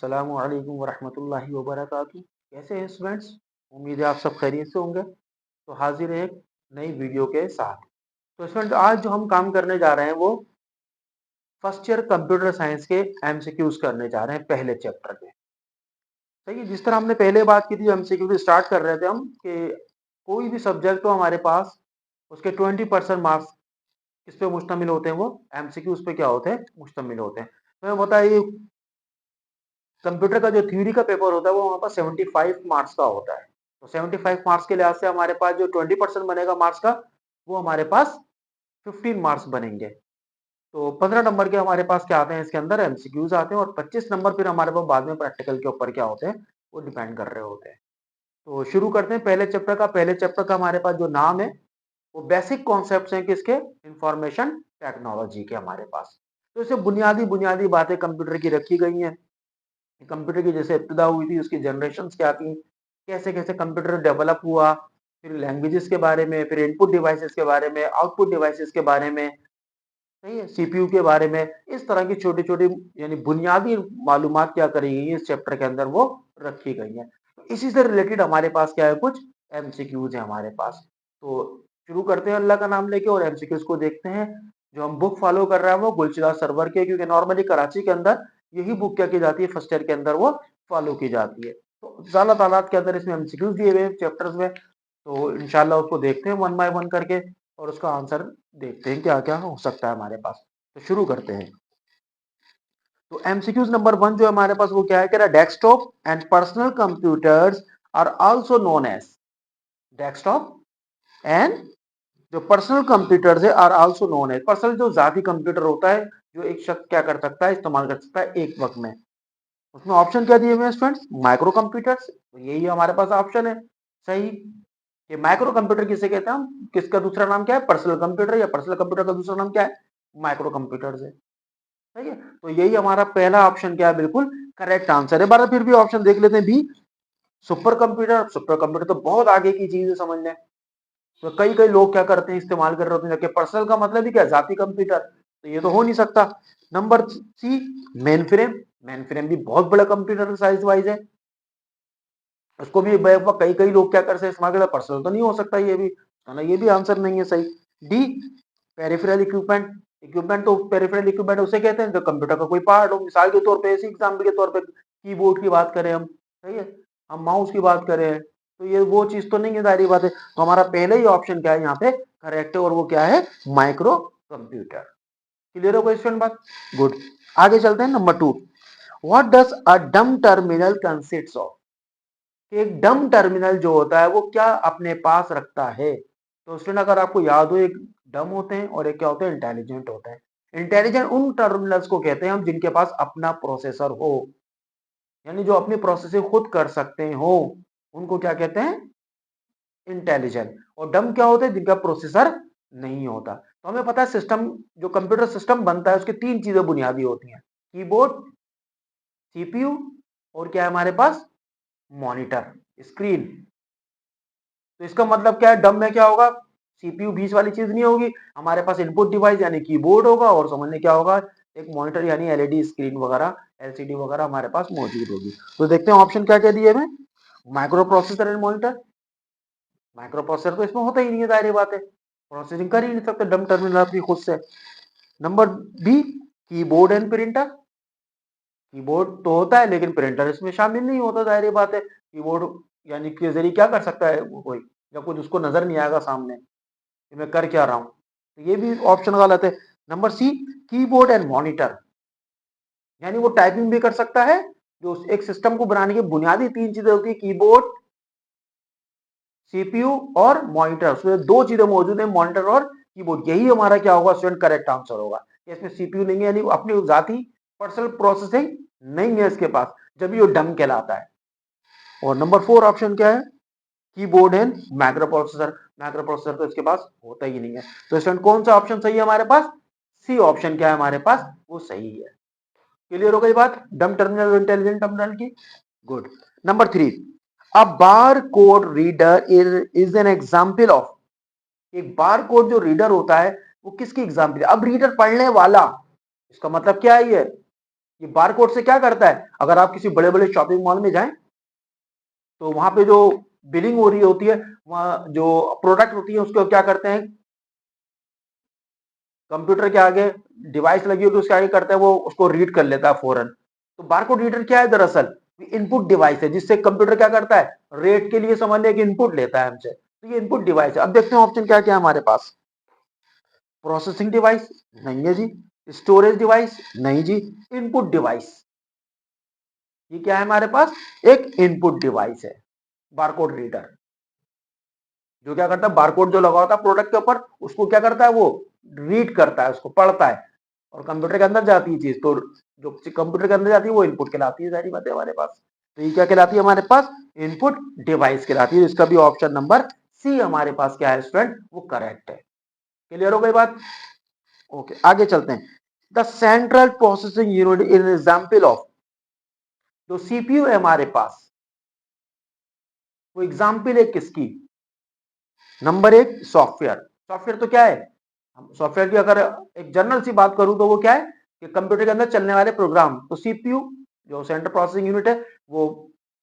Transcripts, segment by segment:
अस्सलामु अलैकुम वरहमतुल्लाहि वबरकातुहू। कैसे हैं स्टूडेंट्स? उम्मीद है आप सब खैरियत से होंगे। तो हाजिर है एक नई वीडियो के साथ। तो स्टूडेंट आज जो हम काम करने जा रहे हैं वो फर्स्ट ईयर कंप्यूटर साइंस के एमसीक्यूज करने जा रहे हैं पहले चैप्टर के। सही है, जिस तरह हमने पहले बात की थी एमसीक्यू स्टार्ट कर रहे थे हम कि कोई भी सब्जेक्ट हो हमारे पास उसके 20% मार्क्स किस पे मुश्तमिल होते हैं, वो एमसीक्यूज पे क्या होते हैं, मुश्तमिल होते हैं। तो मैं बताइए कंप्यूटर का जो थ्योरी का पेपर होता है वो हमारे पास 75 मार्क्स का होता है। तो 75 मार्क्स के लिहाज से हमारे पास जो 20% बनेगा मार्क्स का, वो हमारे पास 15 मार्क्स बनेंगे। तो 15 नंबर के हमारे पास क्या आते हैं, इसके अंदर एमसीक्यूज आते हैं, और 25 नंबर फिर हमारे पास बाद में प्रैक्टिकल के ऊपर क्या होते हैं, वो डिपेंड कर रहे होते हैं। तो शुरू करते हैं पहले चैप्टर का। पहले चैप्टर का हमारे पास जो नाम है वो बेसिक कॉन्सेप्ट्स हैं किसके, इंफॉर्मेशन टेक्नोलॉजी के हमारे पास। तो इससे बुनियादी बुनियादी बातें कंप्यूटर की रखी गई हैं। कंप्यूटर की जैसे इब्तिदा हुई थी, उसकी जनरेशंस क्या थी, कैसे कैसे कंप्यूटर डेवलप हुआ, फिर लैंग्वेजेस के बारे में, फिर इनपुट डिवाइसेस के बारे में, आउटपुट डिवाइसेस के बारे में, सही है, सीपीयू के बारे में। इस तरह की छोटी छोटी यानी बुनियादी मालूमात क्या करी गई है इस चैप्टर के अंदर, वो रखी गई है। इसी से रिलेटेड हमारे पास क्या है, कुछ एमसीक्यूज है हमारे पास। तो शुरू करते हैं अल्लाह का नाम लेके और एमसीक्यूज को देखते हैं। जो हम बुक फॉलो कर रहे हैं वो गुलचिदा सर्वर के, क्योंकि नॉर्मली कराची के अंदर यही बुक क्या की जाती है, फर्स्ट ईयर के अंदर वो फॉलो की जाती है। तो ज्यादा तादाद के अंदर इसमें एमसीक्यूज दिए हुए हैं चैप्टर्स में। तो इंशाल्लाह उसको देखते हैं वन बाय वन करके और उसका आंसर देखते हैं क्या क्या हो सकता है हमारे पास। तो शुरू करते हैं। तो एमसीक्यूज नंबर 1 जो हमारे पास वो क्या है, कह रहा है desktop and personal computers are also known as, desktop and जो पर्सनल कंप्यूटर्स है are also known as, personal जो जाती कंप्यूटर होता है जो एक शख्स क्या कर सकता है, इस्तेमाल कर सकता है एक वक्त में। उसमें ऑप्शन क्या दिए हुए हैं स्टूडेंट्स, माइक्रो कंप्यूटर्स, तो यही हमारे पास ऑप्शन है सही। ये माइक्रो कंप्यूटर किसे कहते हैं हम, किसका दूसरा नाम क्या है, पर्सनल कंप्यूटर, या पर्सनल कंप्यूटर का दूसरा नाम क्या है, माइक्रो कंप्यूटर है। सही है, तो यही हमारा पहला ऑप्शन क्या है, बिल्कुल करेक्ट आंसर है। बार फिर भी ऑप्शन देख लेते हैं B, super computer. Super computer तो बहुत आगे की चीज है समझने। तो कई कई लोग क्या करते हैं, इस्तेमाल कर रहे होते हैं, जबकि पर्सनल का मतलब ही क्या है, जाती कंप्यूटर, तो ये तो हो नहीं सकता। Number C, mainframe. Mainframe भी बहुत बड़ा कंप्यूटर साइज वाइज है, उसको भी कई कई लोग क्या कर सकते हैं, इस्तेमाल करते, पर्सनल तो नहीं हो सकता ये भी, है ना, ये भी आंसर नहीं है सही। D, peripheral equipment. इक्विपमेंट तो पेरिफेरल इक्विपमेंट उसे कहते हैं जो कंप्यूटर का कोई पार्ट हो। मिसाल के तौर पे, इसी एग्जाम्पल के तौर पे कीबोर्ड की बात करें हम, सही है, हम माउस की बात करें, तो ये वो चीज तो नहीं है, सारी बात है। तो हमारा पहले ही ऑप्शन क्या है यहाँ पे, करेक्ट है, और वो क्या है, माइक्रो कंप्यूटर। क्लियर हो क्वेश्चन बात, गुड। आगे चलते हैं नंबर 2। व्हाट डज अ डम टर्मिनल कंसिस्ट ऑफ, एक डम टर्मिनल जो होता है वो क्या अपने पास रखता है। तो स्टूडेंट अगर आपको याद हो, एक डम होते हैं और एक क्या होते हैं, इंटेलिजेंट होते हैं। इंटेलिजेंट उन टर्मिनल्स को कहते हैं हम जिनके पास अपना प्रोसेसर हो, यानी जो अपनी प्रोसेसिंग खुद कर सकते हो, उनको क्या कहते हैं, इंटेलिजेंट। और डम क्या होते हैं, जिनका प्रोसेसर नहीं होता। तो हमें पता है सिस्टम, जो कंप्यूटर सिस्टम बनता है उसकी तीन चीजें बुनियादी होती हैं, कीबोर्ड, सीपीयू, और क्या है हमारे पास, मॉनिटर, स्क्रीन। तो इसका मतलब क्या है, डम में क्या होगा, सीपीयू बीच वाली चीज नहीं होगी, हमारे पास इनपुट डिवाइस यानी कीबोर्ड होगा, और समझने क्या होगा, एक मॉनिटर यानी एलईडी स्क्रीन वगैरह, एलसीडी वगैरह हमारे पास मौजूद होगी। तो देखते हैं ऑप्शन क्या क्या दिए हैं, micro processor and monitor. Micro processor तो इसमें होता ही नहीं है, जाहिर बात है, प्रोसेसिंग कर ही नहीं सकते डम टर्मिनल अपनी खुद से। Number B, keyboard and printer. Keyboard तो होता है लेकिन प्रिंटर इसमें शामिल नहीं होता, जाहिर बात है। कीबोर्ड यानी के जरिए क्या कर सकता है वो कोई, जब कुछ उसको नजर नहीं आएगा सामने कि मैं कर क्या रहा हूं, तो ये भी ऑप्शन गलत है। Number C, keyboard and monitor, यानी वो टाइपिंग भी कर सकता है। जो एक सिस्टम को बनाने की बुनियादी तीन चीजें होती है, कीबोर्ड, सीपीयू और मॉनिटर, उसमें दो चीजें मौजूद है, मॉनिटर और कीबोर्ड। यही हमारा क्या होगा स्टूडेंट, करेक्ट आंसर होगा। इसमें सीपीयू नहीं है, यानी अपनी जाती पर्सनल प्रोसेसिंग नहीं है इसके पास, जब ये डम कहलाता है। और नंबर 4 ऑप्शन क्या है, keyboard and micro processor. Micro processor तो इसके पास होता ही नहीं है। तो स्टूडेंट कौन सा ऑप्शन सही है हमारे पास, सी ऑप्शन क्या है हमारे पास, वो सही है। क्लियर हो गई बात डम टर्मिनल और इंटेलिजेंट टर्मिनल की, good. Number 3, a bar code reader is an example of, एक बार कोड जो रीडर होता है वो किसकी एग्जाम्पल है। अब रीडर पढ़ने वाला, इसका मतलब क्या है, ये ये बारकोड से क्या करता है, अगर आप किसी बड़े बड़े शॉपिंग मॉल में जाएं तो वहां पे जो बिलिंग हो रही होती है, वहां जो प्रोडक्ट होती है उसको क्या करते हैं, कंप्यूटर के आगे डिवाइस लगी होती है उसके आगे करता है, वो उसको रीड कर लेता है फौरन। तो बारकोड रीडर क्या है, दरअसल इनपुट डिवाइस है जिससे कंप्यूटर क्या करता है, रेट के लिए समझ लिया कि इनपुट लेता है हमसे, तो ये इनपुट डिवाइस है। अब देखते हैं ऑप्शन क्या क्या है हमारे पास। प्रोसेसिंग डिवाइस नहीं है जी, स्टोरेज डिवाइस नहीं जी, इनपुट डिवाइस, ये क्या है हमारे पास, एक इनपुट डिवाइस है बारकोड रीडर, जो क्या करता है, बारकोड जो लगा होता है प्रोडक्ट के ऊपर उसको क्या करता है, वो रीड करता है, उसको पढ़ता है और कंप्यूटर के अंदर जाती है चीज, तो जो कंप्यूटर के अंदर जाती है वो इनपुट कहलाती है, सारी बातें हमारे पास। तो ये क्या कहलाती है हमारे पास, इनपुट डिवाइस कहलाती है। इसका भी ऑप्शन नंबर सी हमारे पास क्या है स्टूडेंट, वो करेक्ट है। क्लियर हो गई बात, ओके आगे चलते हैं। The central processing unit is example of, जो सीपीयू है हमारे पास, वो एग्जाम्पल है किसकी, नंबर एक सॉफ्टवेयर। सॉफ्टवेयर तो क्या है, सॉफ्टवेयर की अगर एक जनरल सी बात करूं तो वो क्या है कि कंप्यूटर के अंदर चलने वाले प्रोग्राम। तो सीपीयू जो सेंट्रल प्रोसेसिंग यूनिट है, वो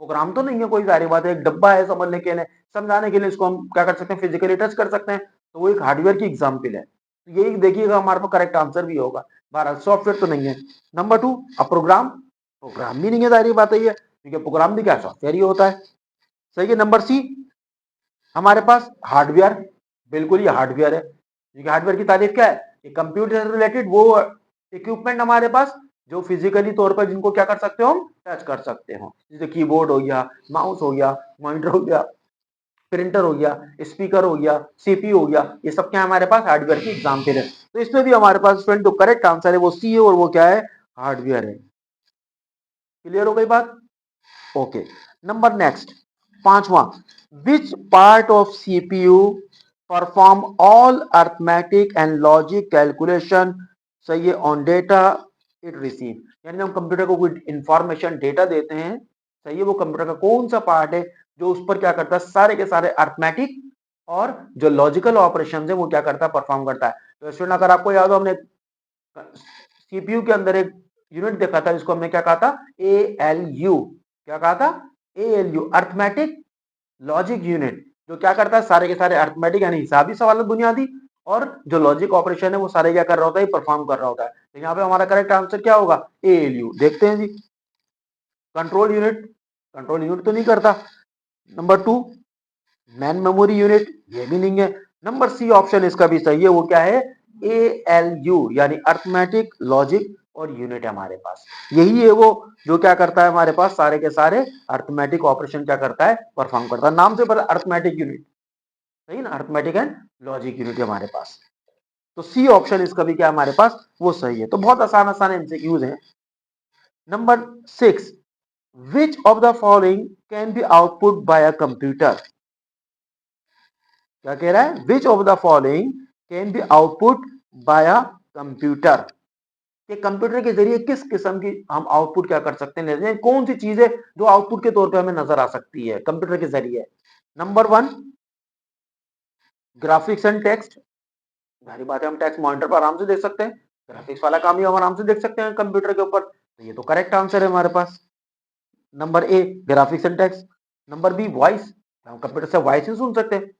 प्रोग्राम तो नहीं है, कोई सारी बात है, एक डब्बा है समझने के लिए, समझाने के लिए इसको हम क्या कर सकते हैं, फिजिकली टच कर सकते हैं, तो वो एक हार्डवेयर की एग्जाम्पल है। तो यही देखिएगा हमारे पास करेक्ट आंसर भी होगा, बहरहाल सॉफ्टवेयर तो नहीं है। नंबर टू, अब प्रोग्राम, प्रोग्राम भी नहीं है, सारी बात है, क्योंकि प्रोग्राम भी क्या सॉफ्टवेयर ही होता है। सही है। नंबर सी हमारे पास हार्डवेयर, बिल्कुल ये हार्डवेयर है, क्योंकि हार्डवेयर की तारीफ क्या है, कि कंप्यूटर से रिलेटेड वो इक्विपमेंट हमारे पास जो फिजिकली तौर पर जिनको क्या कर सकते हो, हम टच कर सकते हो, जैसे कीबोर्ड हो गया, माउस हो गया, मॉनिटर हो गया, प्रिंटर हो गया, स्पीकर हो गया, सीपीयू हो गया, ये सब क्या हमारे पास हार्डवेयर की एग्जाम्पल है। तो इसमें भी हमारे पास फ्रेंड जो करेक्ट आंसर है वो सी है, और वो क्या है, हार्डवेयर है। क्लियर हो गई बात, ओके। नंबर नेक्स्ट, पांचवा, which part of CPU perform all arithmetic and logic calculation, सही है, ऑन डेटा इट रिसीव, यानी हम कंप्यूटर को कोई इंफॉर्मेशन डेटा देते हैं, सही है, वो कंप्यूटर का कौन सा पार्ट है जो उस पर क्या करता है, सारे के सारे अर्थमेटिक और जो लॉजिकल ऑपरेशन है वो क्या करता है, परफॉर्म करता है। तो स्टूडेंट अगर आपको याद हो, हमने सीपीयू के अंदर एक यूनिट देखा था जिसको हमने क्या कहा था, ए एल यू, क्या कहा था, A L U, arithmetic logic unit, जो क्या करता है, सारे के सारे अर्थमेटिक यानी हिसाबी सवाल बुनियादी और जो लॉजिक ऑपरेशन है वो सारे क्या कर रहा होता है, परफॉर्म कर रहा होता है। तो यहाँ पे हमारा करेक्ट आंसर क्या होगा, ए एल यू। देखते हैं जी, कंट्रोल यूनिट, कंट्रोल यूनिट तो नहीं करता। Number two, man memory unit, ये भी नहीं है। नंबर सी ऑप्शन इसका भी सही है, वो क्या है, ए एल यू, यानी अर्थमेटिक लॉजिक और यूनिट है हमारे पास, यही है वो जो क्या करता है हमारे पास, सारे के सारे अर्थमेटिक ऑपरेशन क्या करता है, परफॉर्म करता है, नाम से पता अर्थमेटिक यूनिट, सही ना, अर्थमेटिक एंड लॉजिक यूनिट है हमारे पास। तो सी ऑप्शन इसका भी क्या हमारे पास, वो सही है। तो बहुत आसान आसान एमसीक्यूज है। Number six, which of the following can be output by a computer, क्या कह रहा है, which of the following can be output by a computer, कि कंप्यूटर के जरिए किस किस्म की हम आउटपुट क्या कर सकते हैं, कौन सी चीजें जो आउटपुट के तौर पे हमें नजर आ सकती है कंप्यूटर के जरिए। Number one, graphics and text, जारी बात है हम टेक्स्ट मॉनिटर पर आराम से देख सकते हैं, ग्राफिक्स वाला काम ही हम आराम से देख सकते हैं कंप्यूटर के ऊपर, तो ये तो करेक्ट आंसर है हमारे पास, number A graphics and text. Number B voice, हम कंप्यूटर से वॉइस ही सुन सकते हैं,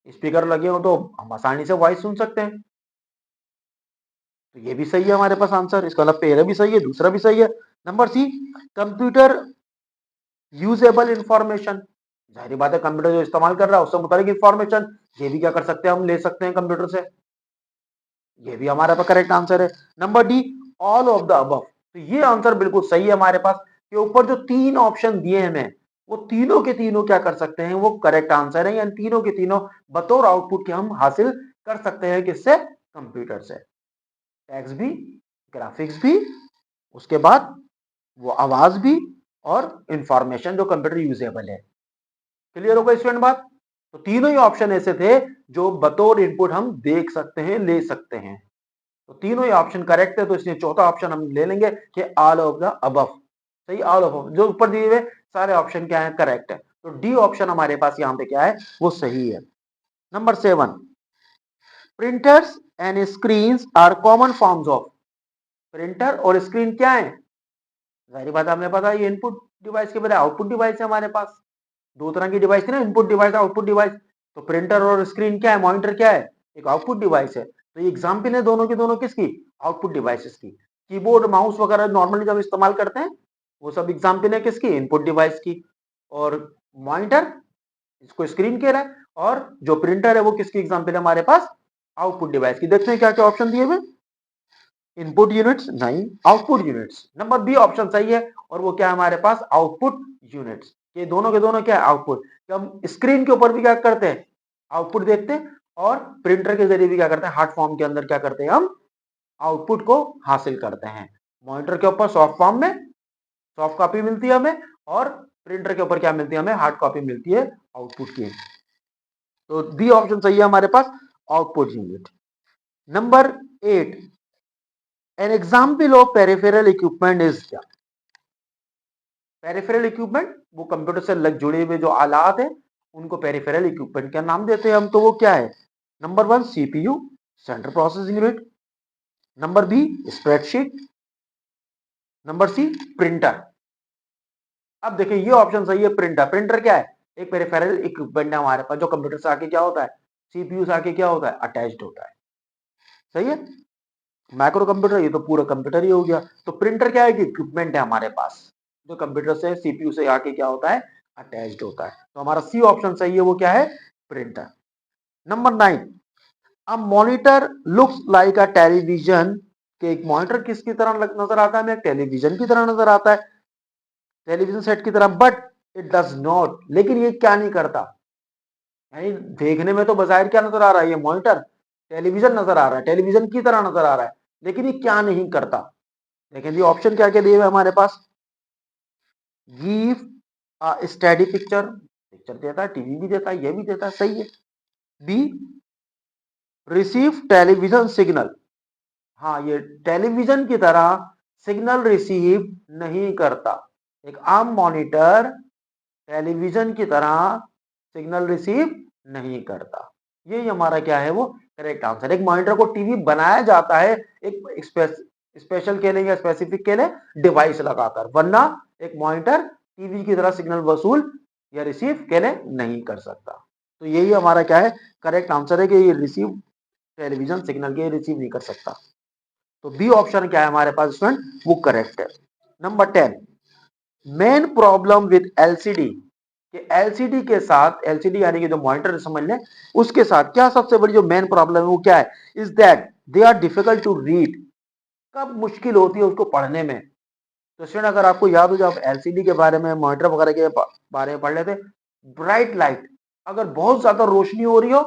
स्पीकर लगे हो तो हम आसानी से वॉइस सुन सकते हैं, तो ये भी सही है हमारे पास आंसर, इसका मतलब पहला भी सही है, दूसरा भी सही है। Number C, computer usable information, जाहिर बात है कंप्यूटर जो इस्तेमाल कर रहा है उससे मुताबिक इंफॉर्मेशन, ये भी क्या कर सकते हैं, हम ले सकते हैं कंप्यूटर से, ये भी हमारे पास करेक्ट आंसर है। Number D, all of the above, तो ये आंसर बिल्कुल सही है हमारे पास, के ऊपर जो तीन ऑप्शन दिए हैं हमें, वो तीनों के तीनों क्या कर सकते हैं, वो करेक्ट आंसर है, यानी तीनों के तीनों बतौर आउटपुट के हम हासिल कर सकते हैं, किससे, कंप्यूटर से, टेक्स्ट भी, ग्राफिक्स भी, उसके बाद वो आवाज भी, और इंफॉर्मेशन जो कंप्यूटर यूजेबल है। क्लियर होगा स्टूडेंट बात, तो तीनों ही ऑप्शन ऐसे थे जो बतौर इनपुट हम देख सकते हैं, ले सकते हैं, तो तीनों ही ऑप्शन करेक्ट है, तो इसलिए चौथा ऑप्शन हम ले लेंगे कि ऑल ऑफ द अबव, सही, ऑल ऑफ, जो ऊपर दिए हुए सारे ऑप्शन क्या है, करेक्ट है, तो डी ऑप्शन हमारे पास यहां पे क्या है, वो सही है। Number seven, printers and screens are common forms of, printer और स्क्रीन क्या है? जाहिर बात है, हमें पता है ये इनपुट डिवाइस के बजाय आउटपुट डिवाइस है हमारे पास। दो तरह की डिवाइस है ना, इनपुट डिवाइस आउटपुट डिवाइस। तो प्रिंटर और स्क्रीन क्या है, मॉनिटर क्या है, एक आउटपुट डिवाइस है। तो ये एग्जाम्पल है दोनों की दोनों किसकी, आउटपुट डिवाइसेस की। कीबोर्ड माउस वगैरह नॉर्मली जब इस्तेमाल करते हैं वो सब एग्जाम्पल है किसकी, इनपुट डिवाइस की। और मॉनिटर इसको स्क्रीन कह रहा है, और जो प्रिंटर है वो किसकी एग्जाम्पल है हमारे पास, आउटपुट डिवाइस की। देखते हैं क्या क्या ऑप्शन दिए हुए। इनपुट यूनिट्स नहीं, output units. Number B option सही है, और वो क्या है हमारे पास, आउटपुट यूनिट्स। ये दोनों के दोनों क्या है, आउटपुट। हम स्क्रीन के ऊपर भी क्या करते हैं, आउटपुट देखते हैं, और प्रिंटर के जरिए भी क्या करते हैं, हार्ड फॉर्म के अंदर क्या करते हैं, हम आउटपुट को हासिल करते हैं। मॉनिटर के ऊपर सॉफ्ट फॉर्म में सॉफ्ट कॉपी मिलती है हमें, और प्रिंटर के ऊपर क्या मिलती है हमें, हार्ड कॉपी मिलती है आउटपुट की। तो बी ऑप्शन सही है हमारे पास, output unit. Number 8, an example of peripheral equipment is क्या। पेरिफेरल इक्विपमेंट वो कंप्यूटर से लग जुड़े हुए जो आलात है उनको पेरिफेरल इक्विपमेंट का नाम देते हैं हम। तो वो क्या है, number 1 CPU, central processing unit. Number B spreadsheet. Number C printer. अब देखिए ये ऑप्शन सही है, प्रिंटर। प्रिंटर क्या है, एक पेरिफेरल इक्विपमेंट है हमारे पास जो कंप्यूटर से आके क्या होता है, सीपीयू से आके क्या होता है, अटैच्ड होता है। सही है, माइक्रो कंप्यूटर ये तो पूरा कंप्यूटर ही हो गया। तो प्रिंटर क्या है कि इक्विपमेंट है हमारे पास जो कंप्यूटर से सीपीयू से आके क्या होता है, अटैच्ड होता है। तो हमारा सी ऑप्शन सही है, वो क्या है, printer. Number 9, a monitor looks like a television. के एक मॉनिटर किसकी तरह नजर आता है, हमें टेलीविजन की तरह नजर आता है, टेलीविजन सेट की तरह। बट इट डज नॉट, लेकिन ये क्या नहीं करता, यानी देखने में तो बाजायर क्या नजर आ रहा है, ये मॉनिटर टेलीविजन नजर आ रहा है, टेलीविजन की तरह नजर आ रहा है, लेकिन ये क्या नहीं करता। देखें जी ऑप्शन क्या क्या दिए हुए हमारे पास। गिव स्टडी पिक्चर, पिक्चर देता है, टीवी भी देता है, ये भी देता है, सही है। बी रिसीव टेलीविजन सिग्नल, हाँ ये टेलीविजन की तरह सिग्नल रिसीव नहीं करता। एक आम मॉनिटर टेलीविजन की तरह सिग्नल रिसीव नहीं करता। यही हमारा क्या है, वो करेक्ट आंसर। एक मॉनिटर को टीवी बनाया जाता है एक स्पेशल के लिए या स्पेसिफिक के लिए डिवाइस लगाकर, वरना एक मॉनिटर टीवी की तरह सिग्नल वसूल या रिसीव के लिए नहीं कर सकता। तो यही हमारा क्या है, करेक्ट आंसर है कि ये रिसीव टेलीविजन सिग्नल के रिसीव नहीं कर सकता। तो बी ऑप्शन क्या है हमारे पास स्टूडेंट, वो करेक्ट है। Number 10, main problem with LCD, कि एलसीडी के साथ, एलसीडी यानी कि जो मॉनिटर समझ लें, उसके साथ क्या सबसे बड़ी जो मेन प्रॉब्लम है वो क्या है, is that they are difficult to read. कब मुश्किल होती है उसको पढ़ने में। तो स्टूडेंट अगर आपको याद हो, जब एलसीडी के बारे में, मॉनिटर वगैरह के बारे में पढ़ लेते, ब्राइट लाइट, अगर बहुत ज्यादा रोशनी हो रही हो,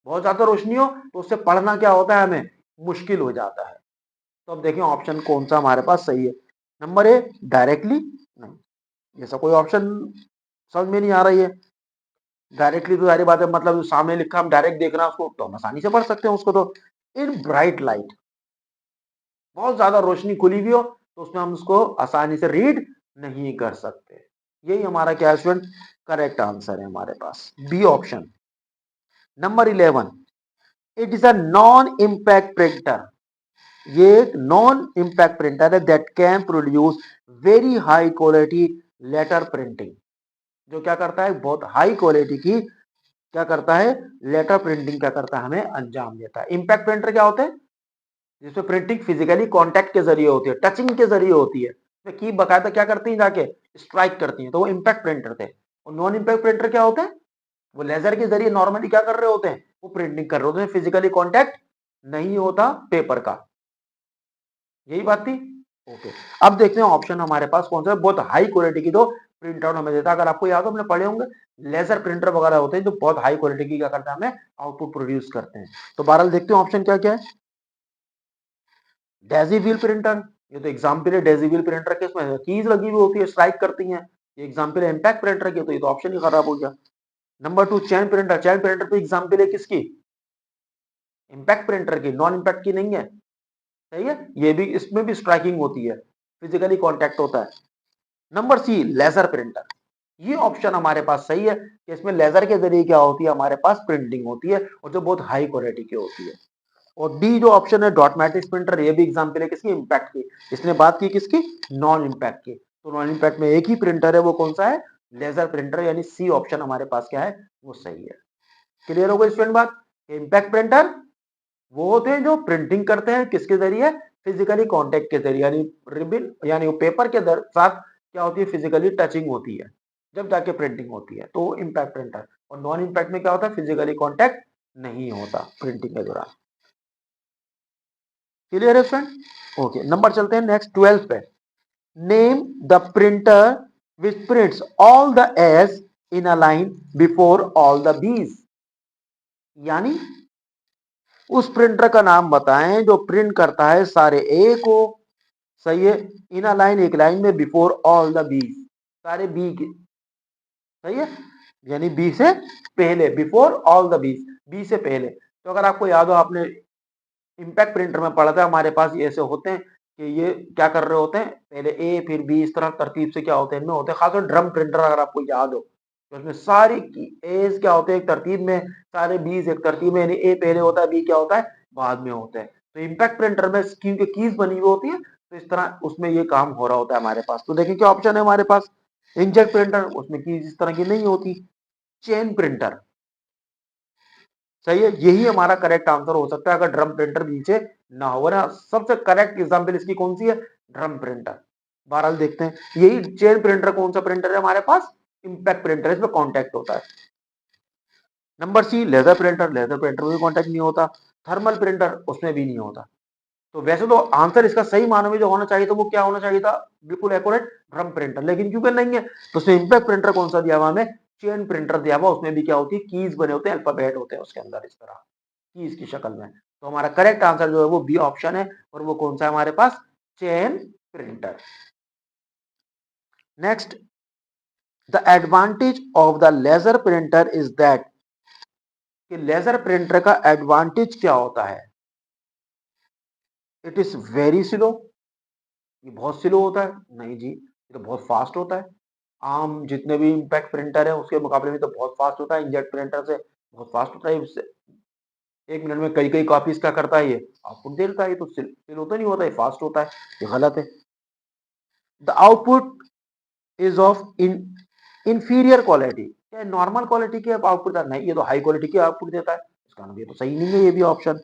बहुत ज्यादा रोशनी हो, तो उससे पढ़ना क्या होता है, हमें मुश्किल हो जाता है। तो अब देखें ऑप्शन कौन सा हमारे पास सही है। नंबर ए डायरेक्टली, नहीं, ऐसा कोई ऑप्शन समझ में नहीं आ रही है। डायरेक्टली तो सारी बात है, मतलब जो सामने लिखा हम डायरेक्ट देख रहे हैं उसको तो हम आसानी से पढ़ सकते हैं उसको। तो इन ब्राइट लाइट, बहुत ज्यादा रोशनी खुली हुई हो तो उसमें हम उसको आसानी से रीड नहीं कर सकते। यही हमारा क्या स्टूडेंट, करेक्ट आंसर है हमारे पास, B option. Number 11, it is a non impact printer. ये एक नॉन इम्पैक्ट प्रिंटर है that can produce very high quality letter printing. जो क्या करता है, बहुत हाई क्वालिटी की क्या करता है, लेटर प्रिंटिंग क्या करता है, हमें अंजाम देता है। इम्पैक्ट प्रिंटर क्या होते हैं, जिसमें प्रिंटिंग फिजिकली कांटेक्ट के जरिए होती है, टचिंग के जरिए होती है, तो की बकायदा क्या करती है, जाके स्ट्राइक करती है, तो वो इम्पैक्ट प्रिंटर थे। और नॉन इम्पैक्ट प्रिंटर क्या होते हैं, वो लेजर के जरिए नॉर्मली क्या कर रहे होते हैं, वो प्रिंटिंग कर रहे होते हैं, फिजिकली कांटेक्ट नहीं होता पेपर का। यही बात थी, ओके। अब देखते हैं ऑप्शन हमारे पास कौन सा है, बहुत हाई क्वालिटी की जो प्रिंट आउट हमें देता है। अगर आपको याद हो, हमने पढ़े होंगे, लेजर प्रिंटर वगैरह होते हैं जो बहुत हाई क्वालिटी की क्या करते हैं, हमें आउटपुट प्रोड्यूस करते हैं। तो बहरहाल देखते हैं ऑप्शन क्या क्या है। डेजीव्हील प्रिंटर, ये तो एग्जाम्पल है, डेजीव्हील प्रिंटर के इसमें कीज लगी हुई होती है, स्ट्राइक करती हैं, ये एग्जाम्पल है इम्पैक्ट प्रिंटर की, तो ये तो ऑप्शन ही खराब हो गया। नंबर 2 चैन प्रिंटर, चैन प्रिंटर तो एग्जाम्पल है किसकी, इम्पैक्ट प्रिंटर की, नॉन इम्पैक्ट की नहीं है। सही है, ये भी, इसमें भी स्ट्राइकिंग होती है, फिजिकली कॉन्टेक्ट होता है। नंबर सी लेजर प्रिंटर, ये ऑप्शन हमारे पास सही है कि इसमें लेजर के जरिए क्या होती है, हमारे पास प्रिंटिंग होती है, और जो बहुत हाई क्वालिटी की होती है। और डी जो ऑप्शन है डॉट मैट्रिक्स प्रिंटर, ये भी एग्जाम्पल है किसकी, इम्पैक्ट की। इसने बात की किसकी, नॉन इम्पैक्ट की। तो नॉन इम्पैक्ट में एक ही प्रिंटर है, वो कौन सा है, लेजर प्रिंटर, यानी सी ऑप्शन हमारे पास क्या है, वो सही है। क्लियर हो गई स्टूडेंट बात। इम्पैक्ट प्रिंटर वो होते हैं जो प्रिंटिंग करते हैं किसके जरिए, फिजिकली कांटेक्ट के जरिए, यानी रिबिन यानी वो पेपर के साथ क्या होती है, फिजिकली टचिंग होती है, जब जाके प्रिंटिंग होती है, तो इम्पैक्ट प्रिंटर। और नॉन इम्पैक्ट में क्या होता है, फिजिकली कांटेक्ट नहीं होता प्रिंटिंग के दौरान। क्लियर है फ्रेंड। ओके, नंबर चलते हैं नेक्स्ट 12 पे। Name the printer which prints all the S in a line before all the bees, यानी उस प्रिंटर का नाम बताएं जो प्रिंट करता है सारे ए को, सही है, इन अ लाइन, एक लाइन में, बिफोर ऑल द बी, सारे बी के, सही है, यानी बी से पहले, बिफोर ऑल द बी से पहले। तो अगर आपको याद हो, आपने इम्पैक्ट प्रिंटर में पढ़ा था, हमारे पास ये ऐसे होते हैं कि ये क्या कर रहे होते हैं, पहले ए फिर बी, इस तरह तरतीब से क्या होते हैं, इनमें होते हैं, खासकर ड्रम प्रिंटर अगर आपको याद हो, तो उसमें सारी एज क्या होते हैं एक तरतीब में, सारे बीज एक तरतीब में, यानी ए पहले होता है, बी क्या होता है, बाद में होता है। तो इम्पैक्ट प्रिंटर में क्योंकि कीज बनी हुई होती है, तो इस तरह उसमें ये काम हो रहा होता है हमारे पास। तो देखें क्या ऑप्शन है हमारे पास, इंकजेट प्रिंटर, उसमें कीज इस तरह की नहीं होती। चेन प्रिंटर, सही है, यही हमारा करेक्ट आंसर हो सकता है अगर ड्रम प्रिंटर नीचे ना हो ना। सबसे करेक्ट एग्जांपल इसकी कौन सी है, ड्रम प्रिंटर। बहरहाल देखते हैं, यही चेन प्रिंटर कौन सा प्रिंटर है हमारे पास, इंपैक्ट प्रिंटर, इसमें कॉन्टैक्ट होता है। Number C laser printer, laser printer में भी कॉन्टैक्ट नहीं होता। थर्मल प्रिंटर, उसमें भी नहीं होता। तो वैसे तो आंसर इसका सही मानों में जो होना चाहिए था वो क्या होना चाहिए था, बिल्कुल एक्यूरेट, ड्रम प्रिंटर, लेकिन क्योंकि नहीं है तो उसमें इंपैक्ट प्रिंटर कौन सा दिया हुआ हमें, चेन प्रिंटर दिया हुआ, उसमें भी क्या होती है, कीज बने होते हैं, अल्फाबेट होते हैं उसके अंदर, इस तरह कीज की शक्ल में। तो हमारा करेक्ट आंसर जो है वो बी ऑप्शन है, और वो कौन सा है हमारे पास, chain printer. Next, the advantage of the laser printer is that, कि लेजर प्रिंटर का एडवांटेज क्या होता है, इट इज वेरी स्लो, ये बहुत स्लो होता है, नहीं जी, ये तो बहुत फास्ट होता है। आम जितने भी इम्पैक्ट प्रिंटर है उसके मुकाबले में तो बहुत फास्ट होता है, इंकजेट प्रिंटर से बहुत फास्ट होता है, उससे 1 मिनट में कई कई कॉपीज क्या करता है, ये आउटपुट देता है, ये तो स्लो तो नहीं होता, ये फास्ट होता है, ये गलत है। The output is of inferior quality, क्या नॉर्मल क्वालिटी के आउटपुट नहीं, ये तो हाई क्वालिटी की आउटपुट देता है, इसका मतलब ये तो सही नहीं है ये भी option.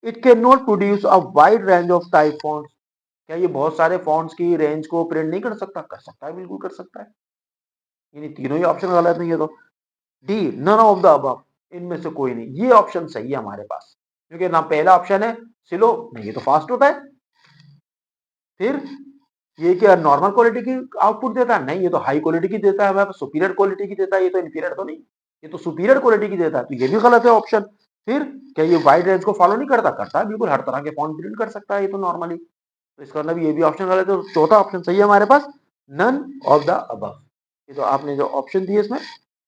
It can not produce a wide range of type fonts, क्या ये बहुत सारे फॉन्ट्स की रेंज को प्रिंट नहीं कर सकता, कर सकता है, बिल्कुल कर सकता है, यानी तीनों ही ऑप्शन गलत नहीं है। तो D none of the above, इनमें से कोई नहीं, ये ऑप्शन सही है हमारे पास, क्योंकि ना पहला ऑप्शन है स्लो, नहीं ये तो फास्ट होता है, फिर ये क्या नॉर्मल क्वालिटी की आउटपुट देता है, नहीं ये तो हाई क्वालिटी की देता है, हमें सुपीरियर क्वालिटी की देता है, ये तो इंफीरियर तो नहीं, ये तो सुपीरियर क्वालिटी की देता है, तो ये भी गलत है ऑप्शन। फिर क्या ये वाइड रेंज को फॉलो नहीं करता, करता है बिल्कुल, हर तरह के फॉन्ट प्रिंट कर सकता है ये तो नॉर्मली, तो इसका मतलब ये भी ऑप्शन गलत है। तो चौथा ऑप्शन सही है हमारे पास, नन ऑफ द अबव, ये तो आपने जो ऑप्शन दिए इसमें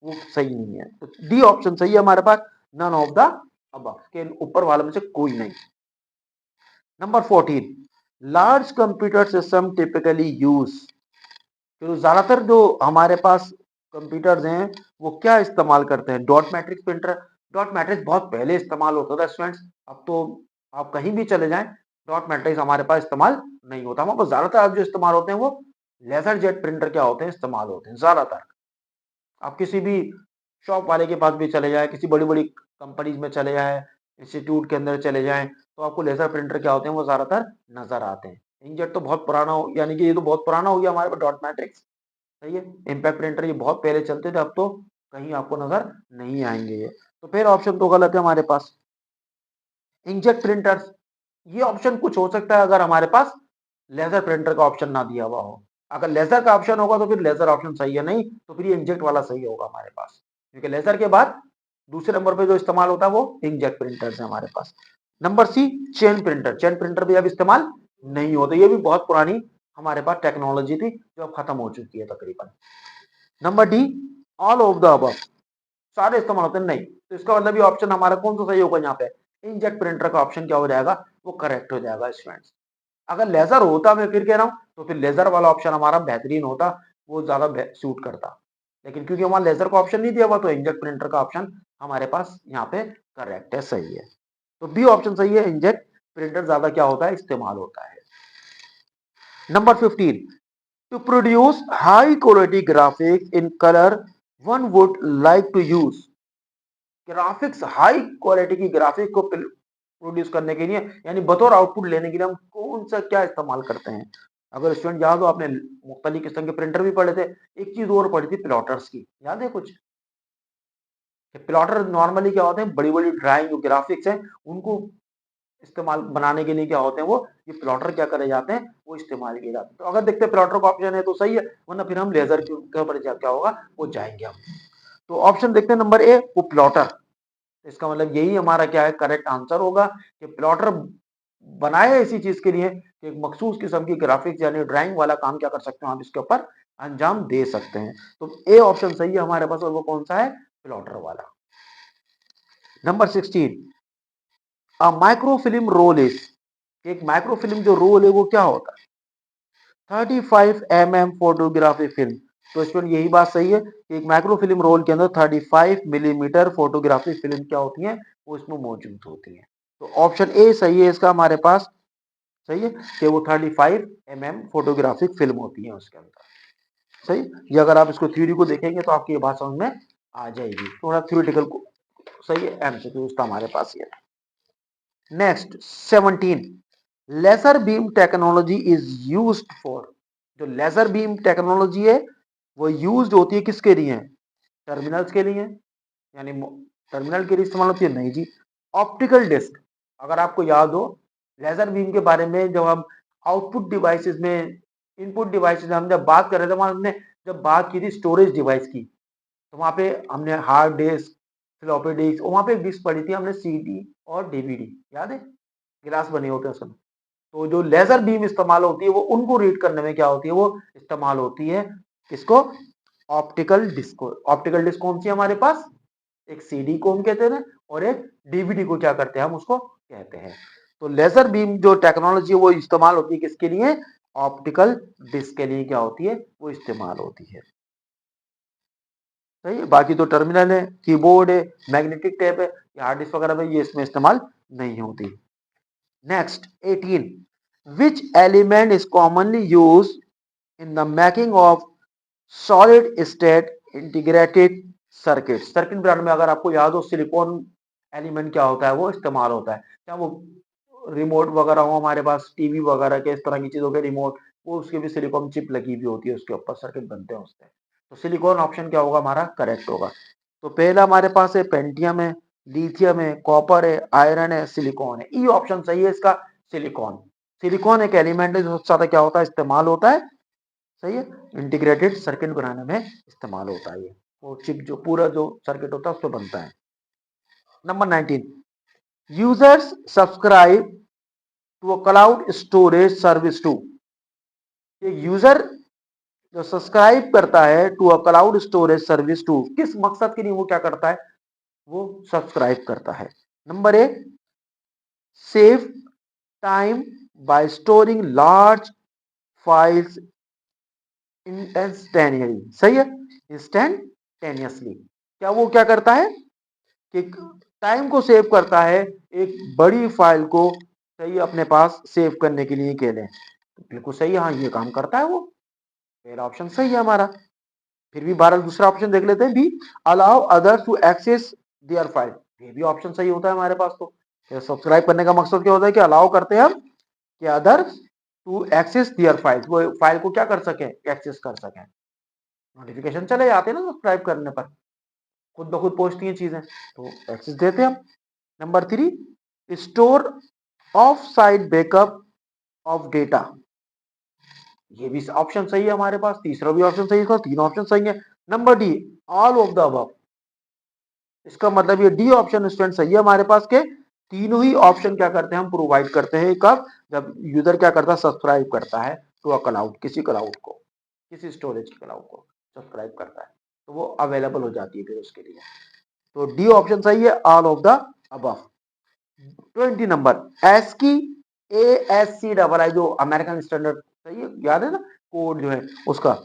वो सही नहीं है, तो डी ऑप्शन सही है हमारे पास, नन ऑफ द अबव, के ऊपर वाले में से कोई नहीं। Number 14, large computer system typically use, तो ज्यादातर जो हमारे पास कंप्यूटर्स हैं वो क्या इस्तेमाल करते हैं, dot matrix printer. Dot matrix बहुत पहले इस्तेमाल होता था स्टूडेंट्स, अब तो आप कहीं भी चले जाएं डॉट मैट्रिक्स हमारे पास इस्तेमाल नहीं होता, हमारे पास ज्यादातर अब जो इस्तेमाल होते हैं वो लेजर जेट प्रिंटर क्या होते हैं, इस्तेमाल होते हैं ज्यादातर। आप किसी भी शॉप वाले के पास भी चले जाएं, किसी बड़ी बड़ी कंपनीज में चले जाएं, इंस्टीट्यूट के अंदर चले जाएं, तो आपको लेजर प्रिंटर क्या होते हैं वो ज्यादातर नजर आते हैं। इंकजेट तो बहुत पुराना हो, यानी कि ये तो बहुत पुराना हो गया हमारे पास डॉट मैट्रिक्स, सही है, इम्पैक्ट प्रिंटर ये बहुत पहले चलते थे, अब तो कहीं आपको नजर नहीं आएंगे ये, तो फिर ऑप्शन तो गलत है हमारे पास, इंकजेट प्रिंटर्स। ये ऑप्शन कुछ हो सकता है अगर हमारे पास लेजर प्रिंटर का ऑप्शन ना दिया हुआ हो, अगर लेजर का ऑप्शन होगा तो फिर लेजर ऑप्शन सही है, नहीं तो फिर ये इंजेक्ट वाला सही होगा हमारे पास, क्योंकि लेजर के बाद दूसरे नंबर पे जो इस्तेमाल होता है वो इंकजेट प्रिंटर्स है हमारे पास। Number C, chain printer, chain printer भी अब इस्तेमाल नहीं होता, ये भी बहुत पुरानी हमारे पास टेक्नोलॉजी थी जो अब खत्म हो चुकी है तकरीबन। Number D, all of the above, सारे इस्तेमाल होते हैं, नहीं, तो इसका मतलब ये ऑप्शन हमारा कौन सा सही होगा यहाँ पे, इंकजेट प्रिंटर का ऑप्शन क्या हो जाएगा, वो करेक्ट हो जाएगा स्टूडेंट्स। अगर लेजर होता, मैं फिर कह रहा हूं, तो फिर लेजर वाला ऑप्शन हमारा बेहतरीन होता, वो ज्यादा सूट करता, लेकिन क्योंकि हमारा लेजर का ऑप्शन नहीं दिया हुआ तो इंकजेट प्रिंटर का ऑप्शन हमारे पास यहाँ पे करेक्ट है, सही है। तो बी ऑप्शन सही है, इंकजेट प्रिंटर ज्यादा क्या होता है, इस्तेमाल होता है। Number 15, to produce high quality graphics in colour one would like to use. Graphics, high quality की ग्राफिक को प्रोड्यूस करने के लिए यानी बतौर आउटपुट लेने के लिए हम कौन सा क्या इस्तेमाल करते हैं। अगर स्टूडेंट याद हो, आपने मुख्तलिफ किस्म के प्रिंटर भी पढ़े थे, एक चीज और पढ़ी थी प्लॉटर्स की, याद है कुछ? प्लॉटर नॉर्मली क्या होते हैं, बड़ी बड़ी ड्राइंग जो ग्राफिक्स है उनको इस्तेमाल बनाने के लिए क्या होते हैं, वो ये प्लॉटर क्या करे जाते हैं, वो इस्तेमाल किए जाते हैं। तो अगर देखते हैं प्लॉटर का ऑप्शन है तो सही है, वरना फिर हम लेजर के ऊपर क्या होगा, वो जाएंगे हम। तो ऑप्शन देखते हैं नंबर ए, वो प्लॉटर। इसका मतलब यही हमारा क्या है, करेक्ट आंसर होगा कि प्लॉटर बनाए इसी चीज के लिए कि एक मखसूस किस्म की ग्राफिक्स यानी ड्राइंग वाला काम क्या कर सकते हो आप इसके ऊपर अंजाम दे सकते हैं। तो ए ऑप्शन सही है हमारे पास, और वो कौन सा है, प्लॉटर वाला। Number 16, a microfilm roll is, एक माइक्रोफिल्म जो रोल है वो क्या होता है, 35 mm फोटोग्राफी फिल्म। तो इसमें यही बात सही है कि एक माइक्रोफिल्म रोल के अंदर 35 मिलीमीटर फोटोग्राफी फिल्म क्या होती है, वो इसमें मौजूद होती है। तो ऑप्शन ए सही है इसका हमारे पास, सही है कि वो 35 mm फोटोग्राफिक फिल्म होती है उसके अंदर। सही, ये अगर आप इसको थ्योरी को देखेंगे तो आपकी ये बात समझ में आ जाएगी। थोड़ा थ्योरेटिकल को सही है, एमसीक्यू उसका हमारे पास ये। Next 17, laser beam technology is used for. जो लेजर बीम टेक्नोलॉजी है वो यूज्ड होती है किसके लिए, टर्मिनल्स के लिए, यानी टर्मिनल के लिए इस्तेमाल होती है, नहीं जी। ऑप्टिकल डिस्क, अगर आपको याद हो लेजर बीम के बारे में जब हम आउटपुट डिवाइसेस में, इनपुट डिवाइसेस में हम जब बात कर रहे थे, वहां हमने जब बात की थी स्टोरेज डिवाइस की, तो वहां पे हमने हार्ड डिस्क, फ्लॉपी डिस्क, वहां पे एक डिस्क पढ़ी थी हमने सीडी और डीवीडी, याद है, गिलास बने होते हैं उसमें। तो जो लेजर बीम इस्तेमाल होती है वो उनको रीड करने में क्या होती है, वो इस्तेमाल होती है किसको, ऑप्टिकल डिस्क को। ऑप्टिकल डिस्क कौन सी है हमारे पास, एक सीडी को हम कहते हैं और एक डीवीडी को क्या करते हैं, हम उसको कहते हैं। तो लेजर बीम जो टेक्नोलॉजी है वो इस्तेमाल होती है किसके लिए, ऑप्टिकल डिस्क के लिए क्या होती है, वो इस्तेमाल होती है। सही है, बाकी तो टर्मिनल है, कीबोर्ड है, मैग्नेटिक टेप है, हार्ड डिस्क वगैरह में ये इसमें इस्तेमाल नहीं होती। Next 18, which element is commonly use in the making of solid state integrated circuit. Circuit brand में अगर आपको याद हो, सिलिकॉन एलिमेंट क्या होता है, वो इस्तेमाल होता है। क्या वो रिमोट वगैरह हो हमारे पास, टीवी वगैरह के इस तरह की चीजों के रिमोट, वो उसके भी सिलिकॉन चिप लगी हुई होती है, उसके ऊपर सर्किट बनते हैं उससे। तो सिलिकॉन ऑप्शन क्या होगा हमारा, करेक्ट होगा। तो पहला हमारे पास है पेंटियम है, लिथियम है, कॉपर है, आयरन है, सिलिकॉन है। ई ऑप्शन सही है इसका, सिलिकॉन। सिलिकॉन एक एलिमेंट है जो सबसे ज्यादा क्या होता है, इस्तेमाल होता है, सही है, इंटीग्रेटेड सर्किट बनाने में इस्तेमाल होता है ये, वो चिप जो पूरा जो सर्किट होता है उसको बनता है। Number 19, users subscribe to a cloud storage service to. ये यूजर जो सब्सक्राइब करता है to a cloud storage service to, किस मकसद के लिए वो क्या करता है, वो सब्सक्राइब करता है। Number A, save time bye storing large files instantaneously. सही है, इंस्टेंटेनियसली, क्या वो क्या करता है कि टाइम को सेव करता है, एक बड़ी फाइल को, सही, अपने पास सेव करने के लिए के लिए। बिल्कुल सही है, हाँ ये काम करता है वो, पहला ऑप्शन सही है हमारा। फिर भी 12 दूसरा ऑप्शन देख लेते हैं, B, allow others to access their file. ये भी ऑप्शन सही होता है हमारे पास। तो सब्सक्राइब करने का मकसद क्या होता है कि अलाउ करते हैं हम कि others to access their file, वो फाइल को क्या कर सके, एक्सेस कर सके। नोटिफिकेशन चले जाते हैं ना सब्सक्राइब करने पर, खुद ब खुद पहुंचती हैं चीजें, तो एक्सेस देते हैं हम। Number 3, store of site backup of data. ये भी ऑप्शन सही है हमारे पास, तीसरा भी ऑप्शन सही है, तीन ऑप्शन सही है। Number D, all of the above. इसका मतलब ये डी ऑप्शन स्टूडेंट सही है हमारे पास के, तीनों ही ऑप्शन क्या करते हैं हम प्रोवाइड करते हैं, कब, जब यूजर क्या करता है, सब्सक्राइब करता है टू अ क्लाउड, किसी क्लाउड को, किसी स्टोरेज क्लाउड को सब्सक्राइब करता है, तो वो अवेलेबल हो जाती है फिर उसके लिए। तो डी ऑप्शन सही है, all of the above. 20 number, S की ASCII जो अमेरिकन स्टैंडर्ड, सही है, याद है ना, कोड जो है उसका,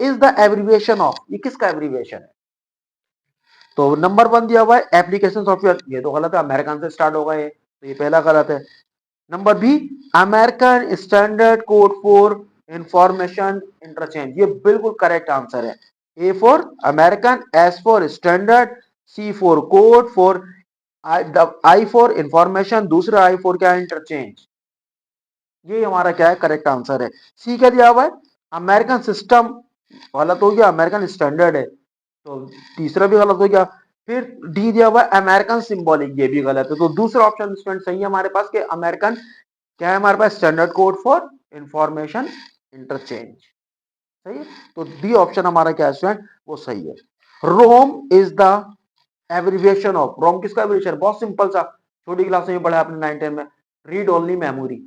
इज द एब्रीविएशन ऑफ, ये किसका एब्रीविएशन है। तो नंबर 1 दिया हुआ है एप्लीकेशन सॉफ्टवेयर, ये तो गलत है, अमेरिकन से स्टार्ट होगा ये। तो ये पहला गलत है। Number B, American standard code for information interchange, ये बिल्कुल करेक्ट आंसर है। A for American, S for standard, C for code, for I for information, दूसरा आई फॉर क्या है, इंटरचेंज। ये हमारा क्या है, करेक्ट आंसर है। सी क्या दिया हुआ है, अमेरिकन सिस्टम, गलत हो गया, अमेरिकन स्टैंडर्ड है, तो तीसरा भी गलत हो गया। फिर डी दिया हुआ है अमेरिकन सिंबॉलिक, ये भी गलत है, तो दूसरा ऑप्शन स्टूडेंट सही है हमारे पास कि अमेरिकन क्या है हमारे पास, standard code for information interchange, सही है। तो डी ऑप्शन हमारा क्या है स्टूडेंट, वो सही है। रोम इज द एब्रिविएशन ऑफ, रोम किसका एब्रिविएशन, बहुत सिंपल सा, छोटी क्लास में पढ़ा आपने 9-10 में, रीड ओनली मेमोरी।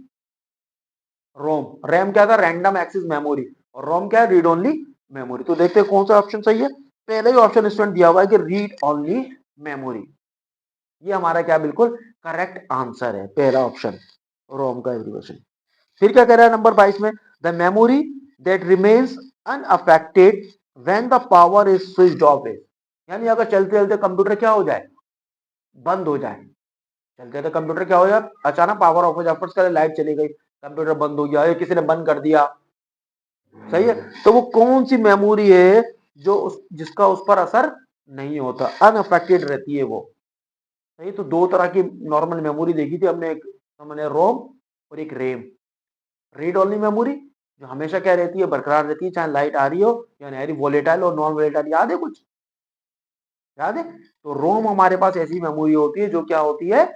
रोम, रैम क्या था, रैंडम एक्सेस मेमोरी, और रोम क्या है, रीड ओनली मेमोरी। तो देखते हैं कौन सा ऑप्शन सही है। पहले ही ऑप्शन स्टूडेंट दिया हुआ है कि रीड ओनली मेमोरी, ये हमारा क्या बिल्कुल करेक्ट आंसर है, पहला ऑप्शन रोम का एब्रिविएशन। फिर क्या कह रहा है नंबर 22 में, the memory that remains unaffected when the power is switched off is, यानी अगर चलते चलते कंप्यूटर क्या हो जाए, बंद हो जाए, चलते चलते कंप्यूटर क्या हो जाए, अचानक पावर ऑफ हो जाए, फर्स्ट लाइट चली गई, कंप्यूटर बंद हो गया, किसी ने बंद कर दिया, सही है। तो वो कौन सी मेमोरी है जो जिसका उस पर असर नहीं होता, अनअफेक्टेड रहती है वो, सही। तो दो तरह की नॉर्मल मेमोरी देखी थी हमने, एक हमने रोम और एक रेम। रीड ओनली मेमोरी जो हमेशा क्या रहती है, बरकरार रहती है, चाहे लाइट आ रही हो या नहीं आ रही, वोलेटाइल और नॉन वोलेटाइल, याद है कुछ, याद है। तो रोम हमारे पास ऐसी मेमोरी होती है जो क्या होती है,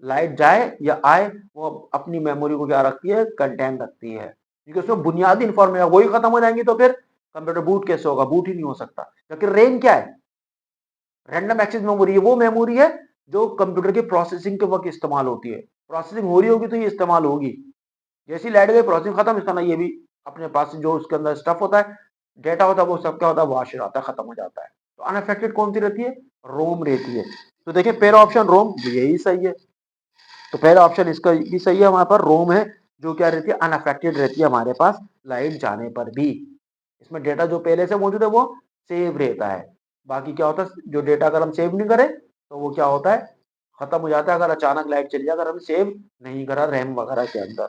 लाइट जाए या आए वो अपनी मेमोरी को क्या रखती है, कंटेन रखती है, क्योंकि उसमें बुनियादी इंफॉर्मेशन वही खत्म हो जाएंगी तो फिर कंप्यूटर बूट कैसे होगा, बूट ही नहीं हो सकता। लेकिन रेम क्या है, रैंडम एक्सेस मेमोरी है, वो मेमोरी है जो कंप्यूटर के प्रोसेसिंग के वक्त इस्तेमाल होती है, प्रोसेसिंग हो रही होगी तो ये इस्तेमाल होगी, जैसी लाइट गई प्रोसेसिंग खत्म, इस तरह ये भी अपने पास जो उसके अंदर स्टफ होता है, डेटा होता है, वो सब क्या होता है, वॉश हो जाता है, खत्म हो जाता है। तो अनअफेक्टेड कौन सी रहती है, रोम रहती है। तो देखिए पहला ऑप्शन रोम यही सही है, तो पहला ऑप्शन इसका भी सही है, हमारे पास रोम है जो क्या रहती है, अनअफेक्टेड रहती है हमारे पास लाइट जाने पर भी। इसमें डेटा जो पहले से मौजूद है वो सेव रहता है, बाकी क्या होता है जो डेटा अगर हम सेव नहीं करें तो वो क्या होता है, खत्म हो जाता है, अगर अचानक लाइट चली जाए, अगर हम सेव नहीं करा रैम वगैरह के अंदर।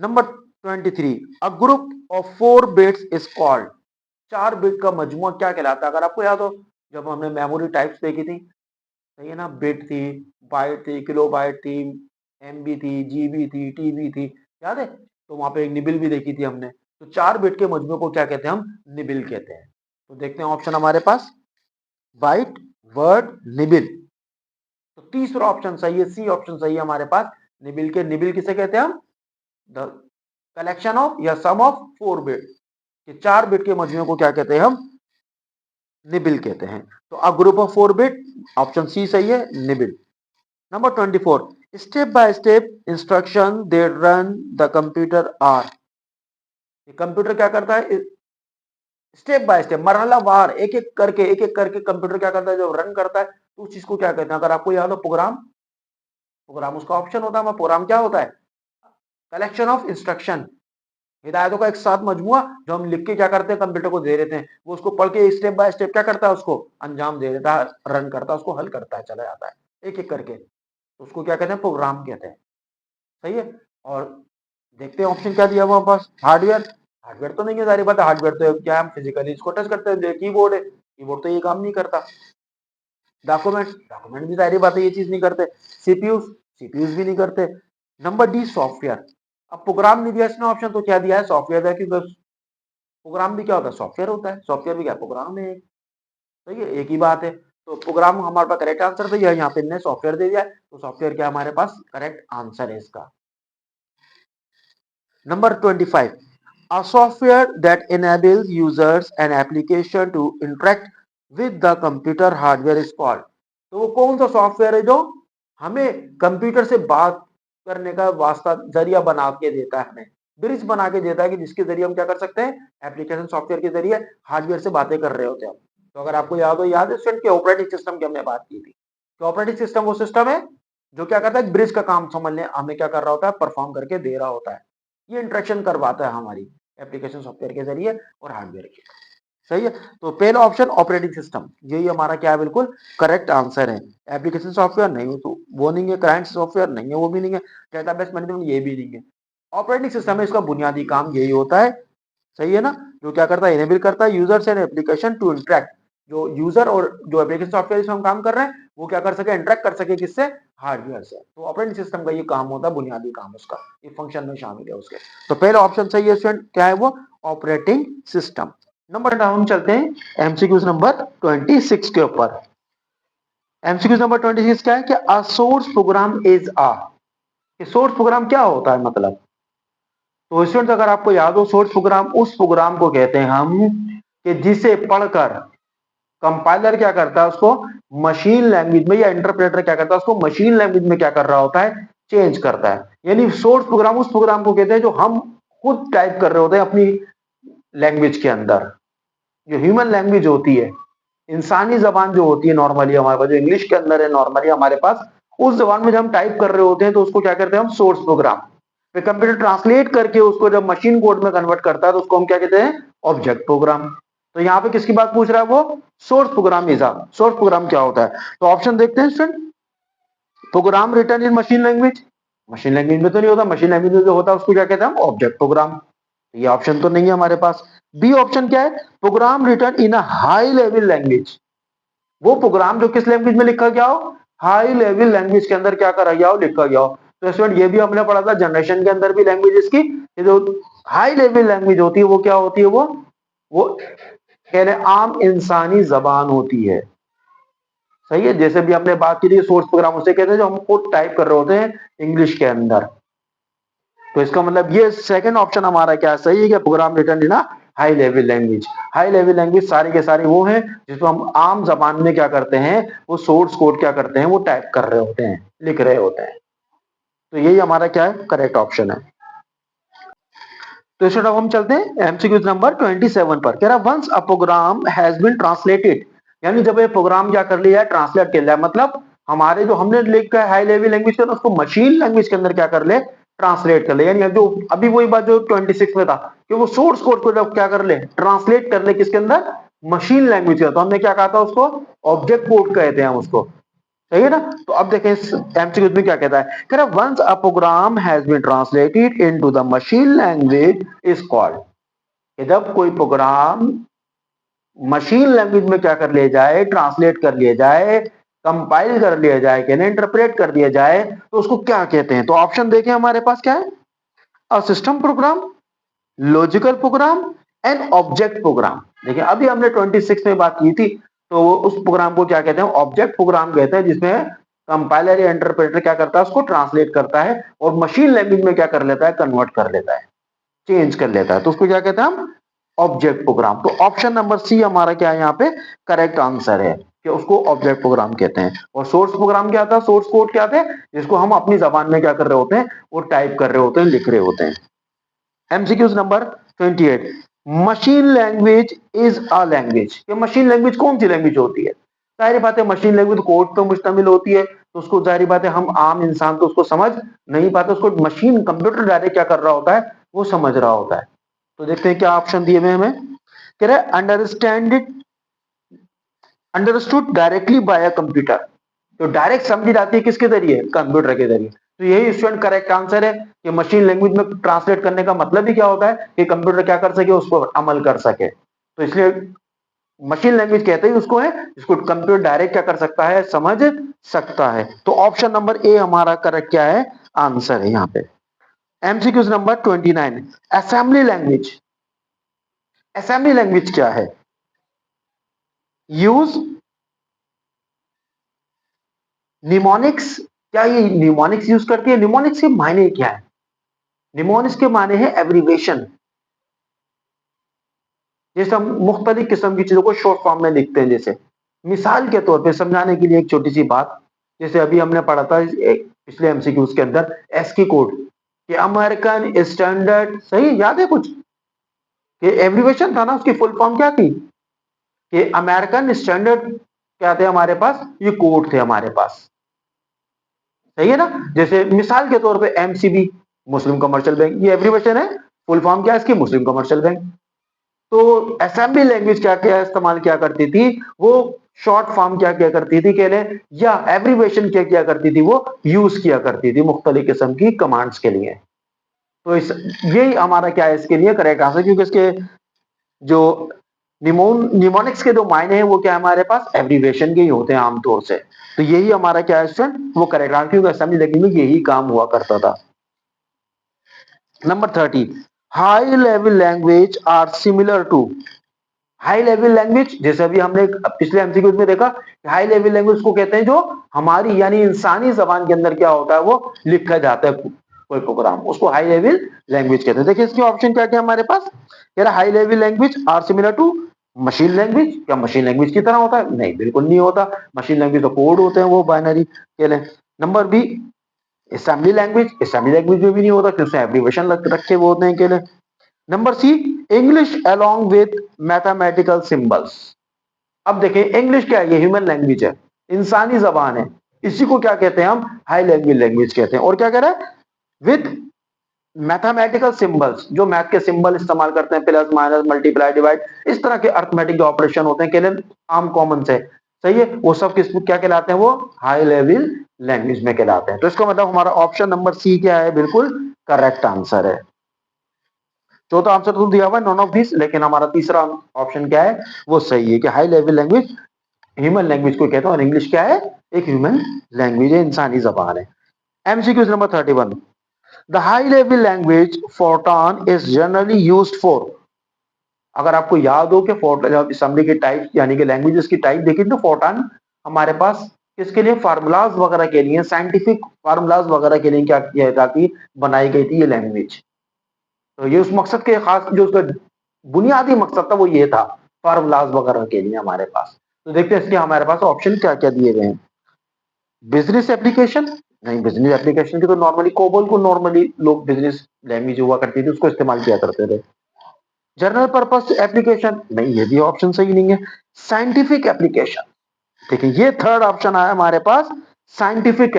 Number 23, a group of 4 bits is called, 4 bit का मजमुआ क्या कहलाता है, अगर आपको याद हो जब हमने मेमोरी टाइप्स देखी थी, सही है ना, बिट थी, बाइट थी, किलो बाइट थी, एमबी थी, जीबी थी, टीबी थी, याद है। तो वहां पे एक निबिल भी देखी थी हमने। तो 4 बिट के मजमूए को क्या कहते हैं, हम निबिल कहते हैं। तो देखते हैं ऑप्शन हमारे पास, बाइट, वर्ड, निबिल। तो तीसरा ऑप्शन सही है, सी ऑप्शन सही है हमारे पास, निबिल के, निबिल किसे कहते हैं हम, द कलेक्शन ऑफ या सम ऑफ 4 बिट, कि 4 बिट के मजमूए को क्या कहते हैं हम, निबिल कहते हैं। तो a group of 4 bit, option C सही है, nibble. Number 24, step by step instruction they run the computer are, computer क्या करता है, स्टेप बाय स्टेप मरहलावार एक एक करके कंप्यूटर क्या करता है, जब रन करता है तो उस चीज को क्या कहते हैं, अगर आपको याद हो प्रोग्राम, प्रोग्राम उसका ऑप्शन होता है, प्रोग्राम क्या होता है, कलेक्शन ऑफ इंस्ट्रक्शन, हिदायतों का एक साथ मजमुआ जो हम लिख के क्या करते हैं कंप्यूटर को दे देते हैं, वो उसको पढ़ के स्टेप बाय स्टेप क्या करता है, उसको अंजाम दे देता है, रन करता है, उसको हल करता है, चला जाता है एक एक करके, तो उसको क्या कहते हैं, प्रोग्राम कहते हैं, सही है। और देखते हैं ऑप्शन क्या दिया हुआ पास, हार्डवेयर, हार्डवेयर तो नहीं है, सारी बात है, हार्डवेयर तो क्या हम फिजिकली इसको टच करते हैं, कीबोर्ड है, कीबोर्ड तो ये काम नहीं करता। डॉक्यूमेंट, डॉक्यूमेंट भी सारी बात है, ये चीज नहीं करते। सीपीयू, सीपीयू भी नहीं करते। नंबर डी, सॉफ्टवेयर, अब प्रोग्राम नहीं दिया इसने ऑप्शन, तो क्या दिया है, सॉफ्टवेयर दिया, क्योंकि प्रोग्राम भी क्या होता है, सॉफ्टवेयर होता है, सॉफ्टवेयर भी क्या प्रोग्राम है, सही है, एक ही बात है। तो प्रोग्राम हमारे पास करेक्ट आंसर तो यहाँ पे इन्हें सॉफ्टवेयर दे दिया है, तो सॉफ्टवेयर क्या हमारे पास करेक्ट आंसर है इसका। Number 25, a software that enables users and application to interact with the computer hardware is called, तो वो कौन सा सॉफ्टवेयर है जो हमें कंप्यूटर से बात करने का वास्ता जरिया बना के देता है, हमें ब्रिज बना के देता है, कि जिसके जरिए हम क्या कर सकते हैं, एप्लीकेशन सॉफ्टवेयर के जरिए हार्डवेयर से बातें कर रहे होते हैं हम। तो अगर आपको याद हो, याद है स्टूडेंट के ऑपरेटिंग सिस्टम की हमने बात की थी, कि ऑपरेटिंग सिस्टम वो सिस्टम है जो क्या करता है, ब्रिज का काम समझने हमें क्या कर रहा होता है, परफॉर्म करके दे रहा होता है, ये इंटरेक्शन करवाता है हमारी एप्लीकेशन सॉफ्टवेयर के जरिए और हार्डवेयर के। सही है। तो पहला ऑप्शन ऑपरेटिंग सिस्टम, यही हमारा क्या है, बिल्कुल करेक्ट आंसर है। एप्लीकेशन सॉफ्टवेयर नहीं हो तो वो नहीं है, क्लाइंट सॉफ्टवेयर नहीं है वो भी नहीं है, डेटाबेस मैनेजमेंट ये भी नहीं है। ऑपरेटिंग सिस्टम है, इसका बुनियादी काम यही होता है, सही है ना, जो क्या करता है, इनेबल करता है users and application to interact, जो यूजर और जो एप्लीकेशन सॉफ्टवेयर जिसमें हम काम कर रहे हैं वो क्या कर सके, इंटरेक्ट कर सके किससे, हार्डवेयर से। तो ऑपरेटिंग सिस्टम का ये काम होता है, बुनियादी काम उसका, ये फंक्शन में शामिल है उसके। तो पहला ऑप्शन सही है स्टूडेंट, क्या है वो, ऑपरेटिंग सिस्टम। नंबर हम चलते हैं एमसीक्यूज नंबर 26 के ऊपर। एमसीक्यूज नंबर 26 क्या है कि a source program is a, source program क्या होता है मतलब। तो स्टूडेंट्स अगर आपको याद हो, सोर्स प्रोग्राम उस प्रोग्राम को कहते हैं हम कि जिसे पढ़कर कंपाइलर क्या करता है, उसको मशीन लैंग्वेज में, या इंटरप्रेटर क्या करता है, उसको मशीन लैंग्वेज में क्या कर रहा होता है, चेंज करता है। यानी सोर्स प्रोग्राम उस प्रोग्राम को कहते हैं जो हम खुद टाइप कर रहे होते हैं अपनी लैंग्वेज के अंदर, जो ह्यूमन लैंग्वेज होती है, इंसानी जबान जो होती है नॉर्मली हमारे पास, जो इंग्लिश के अंदर है नॉर्मली हमारे पास, उस जबान में जब हम टाइप कर रहे होते हैं तो उसको क्या करते हैं हम, सोर्स प्रोग्राम। फिर कंप्यूटर ट्रांसलेट करके उसको जब मशीन कोड में कन्वर्ट करता है तो उसको हम क्या कहते हैं, ऑब्जेक्ट प्रोग्राम। तो यहाँ पे किसकी बात पूछ रहा है वो, सोर्स प्रोग्राम निजाम। सोर्स प्रोग्राम क्या होता है, तो ऑप्शन देखते हैं स्टूडेंट। प्रोग्राम रिटर्न इन मशीन लैंग्वेज, मशीन लैंग्वेज में तो नहीं होता, मशीन लैंग्वेज में जो होता है उसको क्या कहते हैं हम, ऑब्जेक्ट प्रोग्राम। ये ऑप्शन तो नहीं है हमारे पास। बी ऑप्शन क्या है, program written in a high level language, वो प्रोग्राम जो किस लैंग्वेज में लिखा गया हो, हाई लेवल लैंग्वेज के अंदर क्या करा गया हो, लिखा गया हो। तो स्टूडेंट ये भी हमने पढ़ा था जनरेशन के अंदर भी, लैंग्वेजेस की ये जो हाई लेवल लैंग्वेज होती है वो क्या होती है, वो कहने आम इंसानी जबान होती है, सही है। जैसे भी हमने बात की थी सोर्स प्रोग्राम उसे कहते हैं जो हम खुद टाइप कर रहे होते हैं इंग्लिश के अंदर। तो इसका मतलब ये सेकंड ऑप्शन हमारा क्या सही है कि program written in high level language. High level language सारे के सारे वो हैं जिसको हम आम जबान में क्या करते हैं, वो सोर्स कोड क्या करते हैं, वो टाइप कर रहे होते हैं, लिख रहे होते हैं। तो यही हमारा क्या है, करेक्ट ऑप्शन है। तो इस अब हम चलते हैं एमसीक्यूज नंबर 27 पर। कह रहा once a program has been translated, यानी जब ये प्रोग्राम क्या कर लिया है, ट्रांसलेट कर लिया, मतलब हमारे जो हमने लिखा है हाई लेवल लैंग्वेज के अंदर उसको मशीन लैंग्वेज के अंदर क्या कर ले, ट्रांसलेट कर ले। यानी जो अभी वही बात जो 26 में था कि वो सोर्स कोड को जब क्या कर ले, ट्रांसलेट कर ले किसके अंदर, मशीन लैंग्वेज के अंदर। तो हमने क्या कहा था उसको, ऑब्जेक्ट कोड कहते हैं हम उसको, सही है ना। तो अब देखें इस एमसीक्यू में क्या कहता है, कह रहा once a program has been translated into the machine language is called, जब कोई प्रोग्राम मशीन लैंग्वेज में क्या कर लिया जाए, ट्रांसलेट कर लिया जाए, कंपाइल कर लिया जाए, कहने इंटरप्रेट कर दिया जाए, तो उसको क्या कहते हैं। तो ऑप्शन देखें हमारे पास क्या है, a system program, logical program and object program. देखिए अभी हमने 26 में बात की थी, तो उस प्रोग्राम को क्या कहते हैं, ऑब्जेक्ट प्रोग्राम कहते हैं, जिसमें कंपाइलर या इंटरप्रेटर क्या करता है, उसको ट्रांसलेट करता है और मशीन लैंग्वेज में क्या कर लेता है, कन्वर्ट कर लेता है, चेंज कर लेता है, तो उसको क्या कहते हैं हम, ऑब्जेक्ट प्रोग्राम। तो ऑप्शन नंबर सी हमारा क्या है यहाँ पे, करेक्ट आंसर है कि उसको ऑब्जेक्ट प्रोग्राम कहते हैं। और सोर्स प्रोग्राम क्या था, सोर्स कोड क्या थे, जिसको हम अपनी जबान में क्या कर रहे होते हैं, वो टाइप कर रहे होते हैं, लिख रहे होते हैं। MCQs number 28, machine language is a language, ये मशीन लैंग्वेज कौन सी लैंग्वेज होती है। जाहिर बात है मशीन लैंग्वेज कोड पे मुश्तमिल होती है, तो उसको जाहिर बात है हम आम इंसान तो उसको समझ नहीं पाते, उसको मशीन कंप्यूटर डायरेक्ट क्या कर रहा होता है, वो समझ रहा होता है। तो देखते हैं क्या ऑप्शन दिए हुए हमें, कह रहे understand it, understood directly by a computer, तो डायरेक्ट समझी जाती है किसके जरिए, कंप्यूटर के जरिए। तो यही स्टूडेंट करेक्ट आंसर है कि मशीन लैंग्वेज में ट्रांसलेट करने का मतलब ही क्या होता है कि कंप्यूटर क्या कर सके, उसको अमल कर सके। तो इसलिए मशीन लैंग्वेज कहते ही उसको है जिसको कंप्यूटर डायरेक्ट क्या कर सकता है, समझ सकता है। तो ऑप्शन नंबर ए हमारा करेक्ट क्या है, आंसर है यहाँ पे। MCQs number 29, assembly language, assembly language क्या है, यूज निमोनिक्स, क्या ये निमोनिक्स यूज करती है, निमोनिक्स के मायने क्या है, निमोनिक्स के माने हैं एब्रीवेशन, जैसे हम मुख्तलिफ किस्म की चीजों को शॉर्ट फॉर्म में लिखते हैं। जैसे मिसाल के तौर पे समझाने के लिए एक छोटी सी बात, जैसे अभी हमने पढ़ा था पिछले एमसीक्यूज के अंदर एस्की कोड, कि अमेरिकन स्टैंडर्ड, सही याद है कुछ, कि एब्रीवेशन था ना, उसकी फुल फॉर्म क्या थी, कि अमेरिकन स्टैंडर्ड क्या थे हमारे पास, ये कोड थे हमारे पास, सही है ना। जैसे मिसाल के तौर पे एमसीबी, मुस्लिम कमर्शियल बैंक, ये एब्रीवेशन है, फुल फॉर्म क्या है इसकी, मुस्लिम कमर्शियल बैंक। तो असेंबली लैंग्वेज क्या क्या इस्तेमाल क्या करती थी, वो शॉर्ट फॉर्म क्या क्या करती थी कह लें, या एब्रीवेशन क्या क्या करती थी, वो यूज किया करती थी मुख्तलिफ किस्म की कमांड्स के लिए। तो इस यही हमारा क्या है इसके लिए करेक्ट आंसर, क्योंकि इसके जो निमोनिक्स के जो मायने हैं वो क्या है हमारे पास एब्रीवेशन के ही होते हैं आमतौर से। तो यही हमारा क्या है स्टूडेंट, वो करेक्ट आंसर, क्योंकि असेंबली लैंग्वेज में यही काम हुआ करता था। Number 30, high level language are similar to. High level language जैसे अभी हमने पिछले एमसीक्यूज में देखा, हाई लेवल लैंग्वेज को कहते हैं जो हमारी यानी इंसानी जबान के अंदर क्या होता है वो लिखा जाता है कोई प्रोग्राम, उसको हाई लेवल लैंग्वेज कहते हैं। देखिए इसके ऑप्शन क्या क्या हमारे पास, कह रहा high level language are similar to machine language. क्या मशीन लैंग्वेज की तरह होता है? नहीं, बिल्कुल नहीं होता। मशीन लैंग्वेज तो कोड होते हैं, वो बाइनरी कह लें। Number B, assembly language, assembly language में भी नहीं होता क्योंकि एब्रीवेशन रखे हुए होते हैं कह लें। Number C, English along with mathematical symbols. अब देखें इंग्लिश क्या है, ये ह्यूमन लैंग्वेज है, इंसानी जबान है, इसी को क्या कहते हैं हम हाई लैंग्वेज लैंग्वेज कहते हैं। और क्या कह रहा है, विद मैथमेटिकल सिंबल्स, जो मैथ के सिंबल इस्तेमाल करते हैं, प्लस माइनस मल्टीप्लाई डिवाइड, इस तरह के अर्थमेटिक जो ऑपरेशन होते हैं के लिए आम कॉमन से, सही है, वो सब किस क्या कहलाते हैं, वो हाई लेवल लैंग्वेज में कहलाते हैं। तो इसका मतलब हमारा ऑप्शन नंबर सी क्या है, बिल्कुल करेक्ट आंसर है। चौथा आंसर तो दिया हुआ है नॉन ऑफ दिस, लेकिन हमारा तीसरा ऑप्शन क्या है, वो सही है कि high level language human language को कहते हैं, और इंग्लिश क्या है, एक ह्यूमन लैंग्वेज है, इंसानी जबान है। MCQ number 31, the high level language Fortran is generally used for. अगर आपको याद हो कि असेंबली के टाइप यानी कि लैंग्वेजेस की टाइप देखी तो फोर्टॉन हमारे पास किसके लिए, फार्मूलाज वगैरह के लिए, साइंटिफिक फार्मूलाज वगैरह के लिए क्या किया जाती, बनाई गई थी ये लैंग्वेज। तो ये उस मकसद के खास जो उसका बुनियादी मकसद था वो ये था, फार्मूलाज वगैरह के लिए हमारे पास। तो देखते हैं इसके हमारे पास ऑप्शन क्या क्या दिए गए हैं। बिजनेस एप्लीकेशन, नहीं, बिजनेस एप्लीकेशन की तो नॉर्मली कोबोल को नॉर्मली लोग बिजनेस लैंग्वेज हुआ करती थी उसको इस्तेमाल किया करते थे। जनरल पर्पस एप्लीकेशन, नहीं, ये भी ऑप्शन सही नहीं है। साइंटिफिक एप्लीकेशन, देखिए ये थर्ड ऑप्शन आया हमारे पास, साइंटिफिक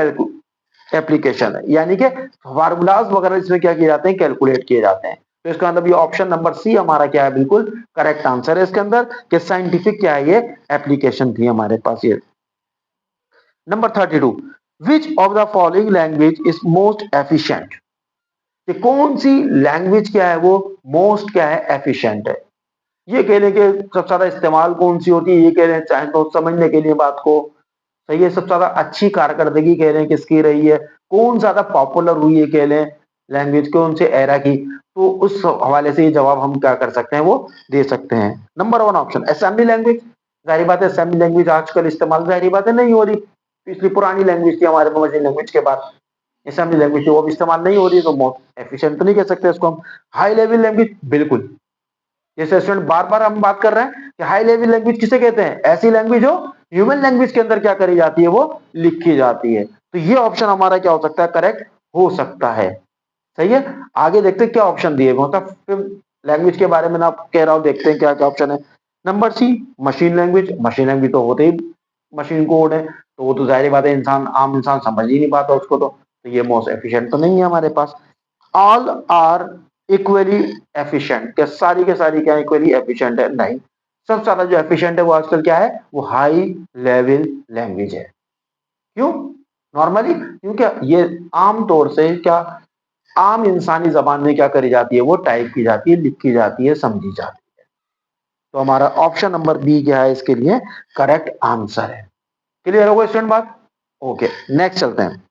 एप्लीकेशन है, यानी कि फार्मूलाज वगैरह इसमें क्या किए जाते हैं, कैलकुलेट किए जाते हैं। तो इसका मतलब ये ऑप्शन नंबर सी हमारा क्या है, बिल्कुल करेक्ट आंसर है इसके अंदर, कि साइंटिफिक क्या है, ये एप्लीकेशन थी हमारे पास ये। Number 32, which of the following language is most efficient. कि कौन सी लैंग्वेज क्या है वो मोस्ट क्या है, एफिशिएंट है। ये कह लें कि सबसे ज्यादा इस्तेमाल कौन सी होती है, ये कह रहे हैं चाहे तो समझने के लिए बात को, सही है, सबसे ज्यादा अच्छी कारकर्दगी कह लें किसकी रही है, कौन ज्यादा पॉपुलर हुई है कह लें लैंग्वेज कौन से एरा की, तो उस हवाले से ये जवाब हम क्या कर सकते हैं, वो दे सकते हैं। Number one option assembly language, जाहिर बात है असेंबली लैंग्वेज आजकल इस्तेमाल जाहिर बात है नहीं हो रही, पिछली पुरानी लैंग्वेज थी हमारे मशीन लैंग्वेज के बाद असेंबली लैंग्वेज थी, वो अब इस्तेमाल नहीं हो रही, तो मोस्ट एफिशिएंट तो नहीं कह सकते इसको हम। हाई लेवल लैंग्वेज, बिल्कुल, जैसे स्टूडेंट बार बार हम बात कर रहे हैं कि हाई लेवल लैंग्वेज किसे कहते हैं, ऐसी लैंग्वेज जो ह्यूमन लैंग्वेज के अंदर क्या करी जाती है, वो लिखी जाती है। तो ये ऑप्शन हमारा क्या हो सकता है, करेक्ट हो सकता है, सही है। आगे देखते हैं क्या ऑप्शन दिए गए, फिर लैंग्वेज के बारे में ना कह रहा हूं, देखते हैं क्या क्या ऑप्शन है। Number C, machine language, machine language तो होते ही मशीन कोड है, तो वो तो जाहिर बात है इंसान आम इंसान समझ ही नहीं पाता उसको, तो ये मोस्ट एफिशिएंट तो नहीं है हमारे पास। ऑल आर इक्वली एफिशिएंट, क्या सारी के सारी क्या इक्वली एफिशिएंट है, नहीं, सबसे ज्यादा जो एफिशिएंट है वो आजकल क्या है, वो हाई लेवल लैंग्वेज है। क्यों, नॉर्मली क्योंकि ये आम तौर से क्या आम इंसानी जबान में क्या करी जाती है, वो टाइप की जाती है, लिखी जाती है, समझी जाती है। तो हमारा ऑप्शन नंबर बी क्या है इसके लिए करेक्ट आंसर है। क्लियर होगा स्टूडेंट बात, ओके नेक्स्ट चलते हैं।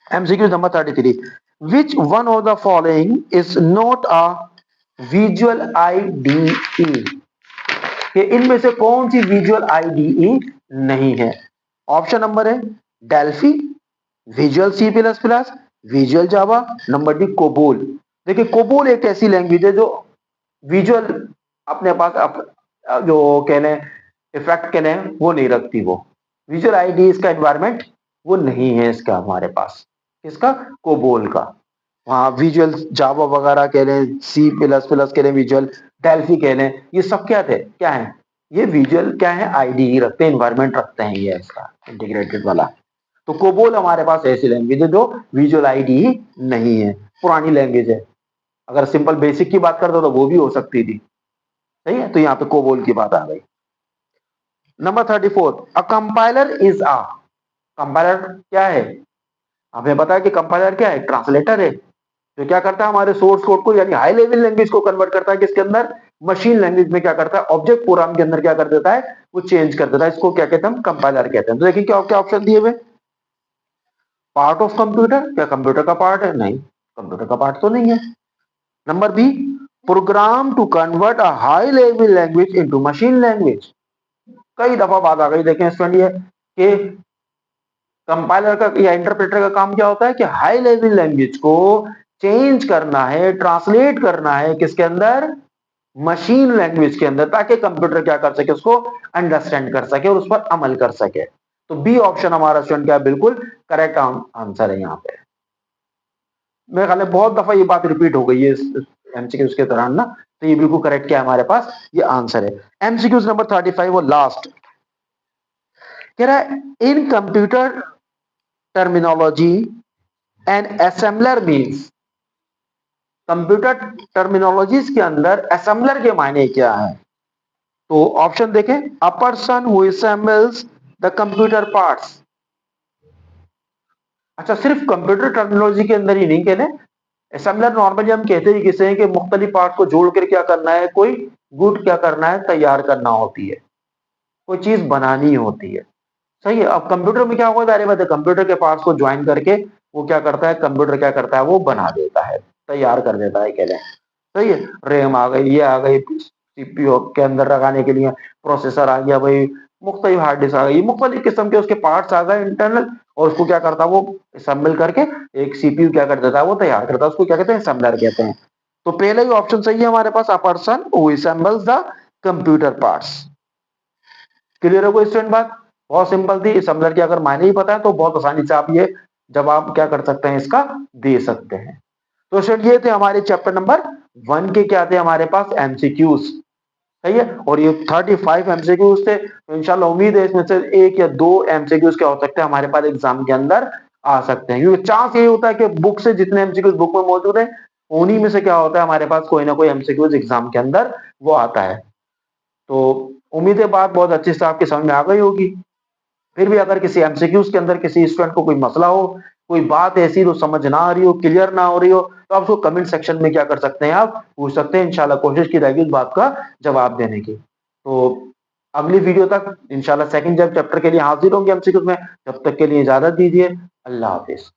MCQ number 33, which one of the following is not a visual IDE. कि इनमें से कौन सी विजुअल आईडीई नहीं है। ऑप्शन नंबर है Delphi, visual C plus plus, visual Java, number D COBOL. देखिए कोबोल एक ऐसी लैंग्वेज है जो विजुअल अपने पास जो कह लें इफेक्ट कह लें वो नहीं रखती, वो विजुअल आईडी इसका एनवायरमेंट वो नहीं है इसका हमारे पास, किसका, कोबोल का। वहाँ विजुअल जावा वगैरह कह लें, सी प्लस प्लस कह लें, विजुअल डेल्फी कह लें, ये सब क्या थे, क्या है, ये विजुअल क्या है, आईडी रखते हैं, एनवायरमेंट रखते हैं ये इसका इंटीग्रेटेड वाला। तो कोबोल हमारे पास ऐसी लैंग्वेज है जो विजुअल आईडी ही नहीं है, पुरानी लैंग्वेज है। अगर सिंपल बेसिक की बात करते तो वो भी हो सकती थी, सही है, तो यहाँ पे कोबोल की बात आ गई। Number 34, a compiler is a, compiler क्या है? हमें पता है कि कंपाइलर क्या है, ट्रांसलेटर है। तो क्या करता है, हमारे सोर्स कोड को यानी हाई लेवल लैंग्वेज को कन्वर्ट करता है किसके अंदर, मशीन लैंग्वेज में। क्या करता है, ऑब्जेक्ट प्रोग्राम के अंदर क्या कर देता है, वो चेंज कर देता है। इसको क्या कहते हैं, हम कंपाइलर कहते हैं। तो देखिए क्या क्या ऑप्शन दिए हुए, पार्ट ऑफ कंप्यूटर, क्या कंप्यूटर का पार्ट है? नहीं, कंप्यूटर का पार्ट तो नहीं है। Number B, program to convert a high level language into machine language. कई दफा बात आ गई, देखें स्टूडेंट, ये कि कंपाइलर का या इंटरप्रेटर का काम क्या होता है कि हाई लेवल लैंग्वेज को चेंज करना है, ट्रांसलेट करना है किसके अंदर, मशीन लैंग्वेज के अंदर, ताकि कंप्यूटर क्या कर सके, उसको अंडरस्टैंड कर सके और उस पर अमल कर सके। तो बी ऑप्शन हमारा स्टूडेंट क्या, बिल्कुल करेक्ट आंसर है यहाँ पे। मेरे ख्याल में बहुत दफा ये बात रिपीट हो गई है एमसीक्यूज के दौरान ना, तो ये बिल्कुल करेक्ट क्या है हमारे पास, ये आंसर है। एमसीक्यूज नंबर 35 और लास्ट, कह रहा है इन computer terminology and assembler means, computer terminologies के अंदर असेंबलर के मायने क्या है? तो ऑप्शन देखें, अ person who assembles the computer parts. अच्छा, सिर्फ कंप्यूटर टर्मिनोलॉजी के अंदर ही नहीं कहने, असेंबलर नॉर्मली हम कहते ही किसे हैं कि मुख्तलिफ पार्ट को जोड़कर क्या करना है, कोई गुड क्या करना है, तैयार करना होती है, कोई चीज बनानी होती है। सही है। अब कंप्यूटर में क्या होगा, दायरे बात है, कंप्यूटर के पार्ट्स को ज्वाइन करके वो क्या करता है, कंप्यूटर क्या करता है, वो बना देता है, तैयार कर देता है, कह लें। सही है, रैम आ गई, ये आ गई, सीपीयू के अंदर लगाने के लिए प्रोसेसर आ गया भाई, मुख्तलिफ हार्ड डिस्क आ गई, मुख्तलिफ किस्म के उसके पार्ट्स आ गए इंटरनल, और उसको क्या करता है, वो असेंबल करके एक सीपीयू क्या कर देता है, वो तैयार करता है, उसको क्या कहते हैं, असेंबलर कहते हैं। तो पहले ही ऑप्शन सही है हमारे पास, a person who assembles the computer parts. Clear हो गई स्टूडेंट बात? बहुत सिंपल थी। असेंबलर के अगर मायने ही पता है तो बहुत आसानी से आप ये जवाब क्या कर सकते हैं, इसका दे सकते हैं। तो स्टूडेंट ये थे हमारे चैप्टर नंबर 1 के क्या थे हमारे पास, एमसीक्यूज। सही है, और ये 35 एमसीक्यूज थे। तो इंशाल्लाह उम्मीद है इसमें से एक या दो एमसीक्यूज क्या हो सकते हैं हमारे पास एग्जाम के अंदर आ सकते हैं, क्योंकि चांस ये होता है कि बुक से जितने एमसीक्यूज बुक में मौजूद है, उन्हीं में से क्या होता है हमारे पास कोई ना कोई एमसीक्यूज एग्जाम के अंदर वो आता है। तो उम्मीद है बात बहुत अच्छे से आपके समझ में आ गई होगी। फिर भी अगर किसी एमसीक्यूज के अंदर किसी स्टूडेंट को कोई मसला हो, कोई बात ऐसी जो समझ ना आ रही हो, क्लियर ना हो रही हो, तो आप उसको कमेंट सेक्शन में क्या कर सकते हैं, आप पूछ सकते हैं। इंशाल्लाह कोशिश की रहेगी उस बात का जवाब देने की। तो अगली वीडियो तक इंशाल्लाह सेकंड चैप्टर के लिए हाजिर होंगे एमसीक्यूज में। जब तक के लिए इजाजत दीजिए, अल्लाह हाफिज।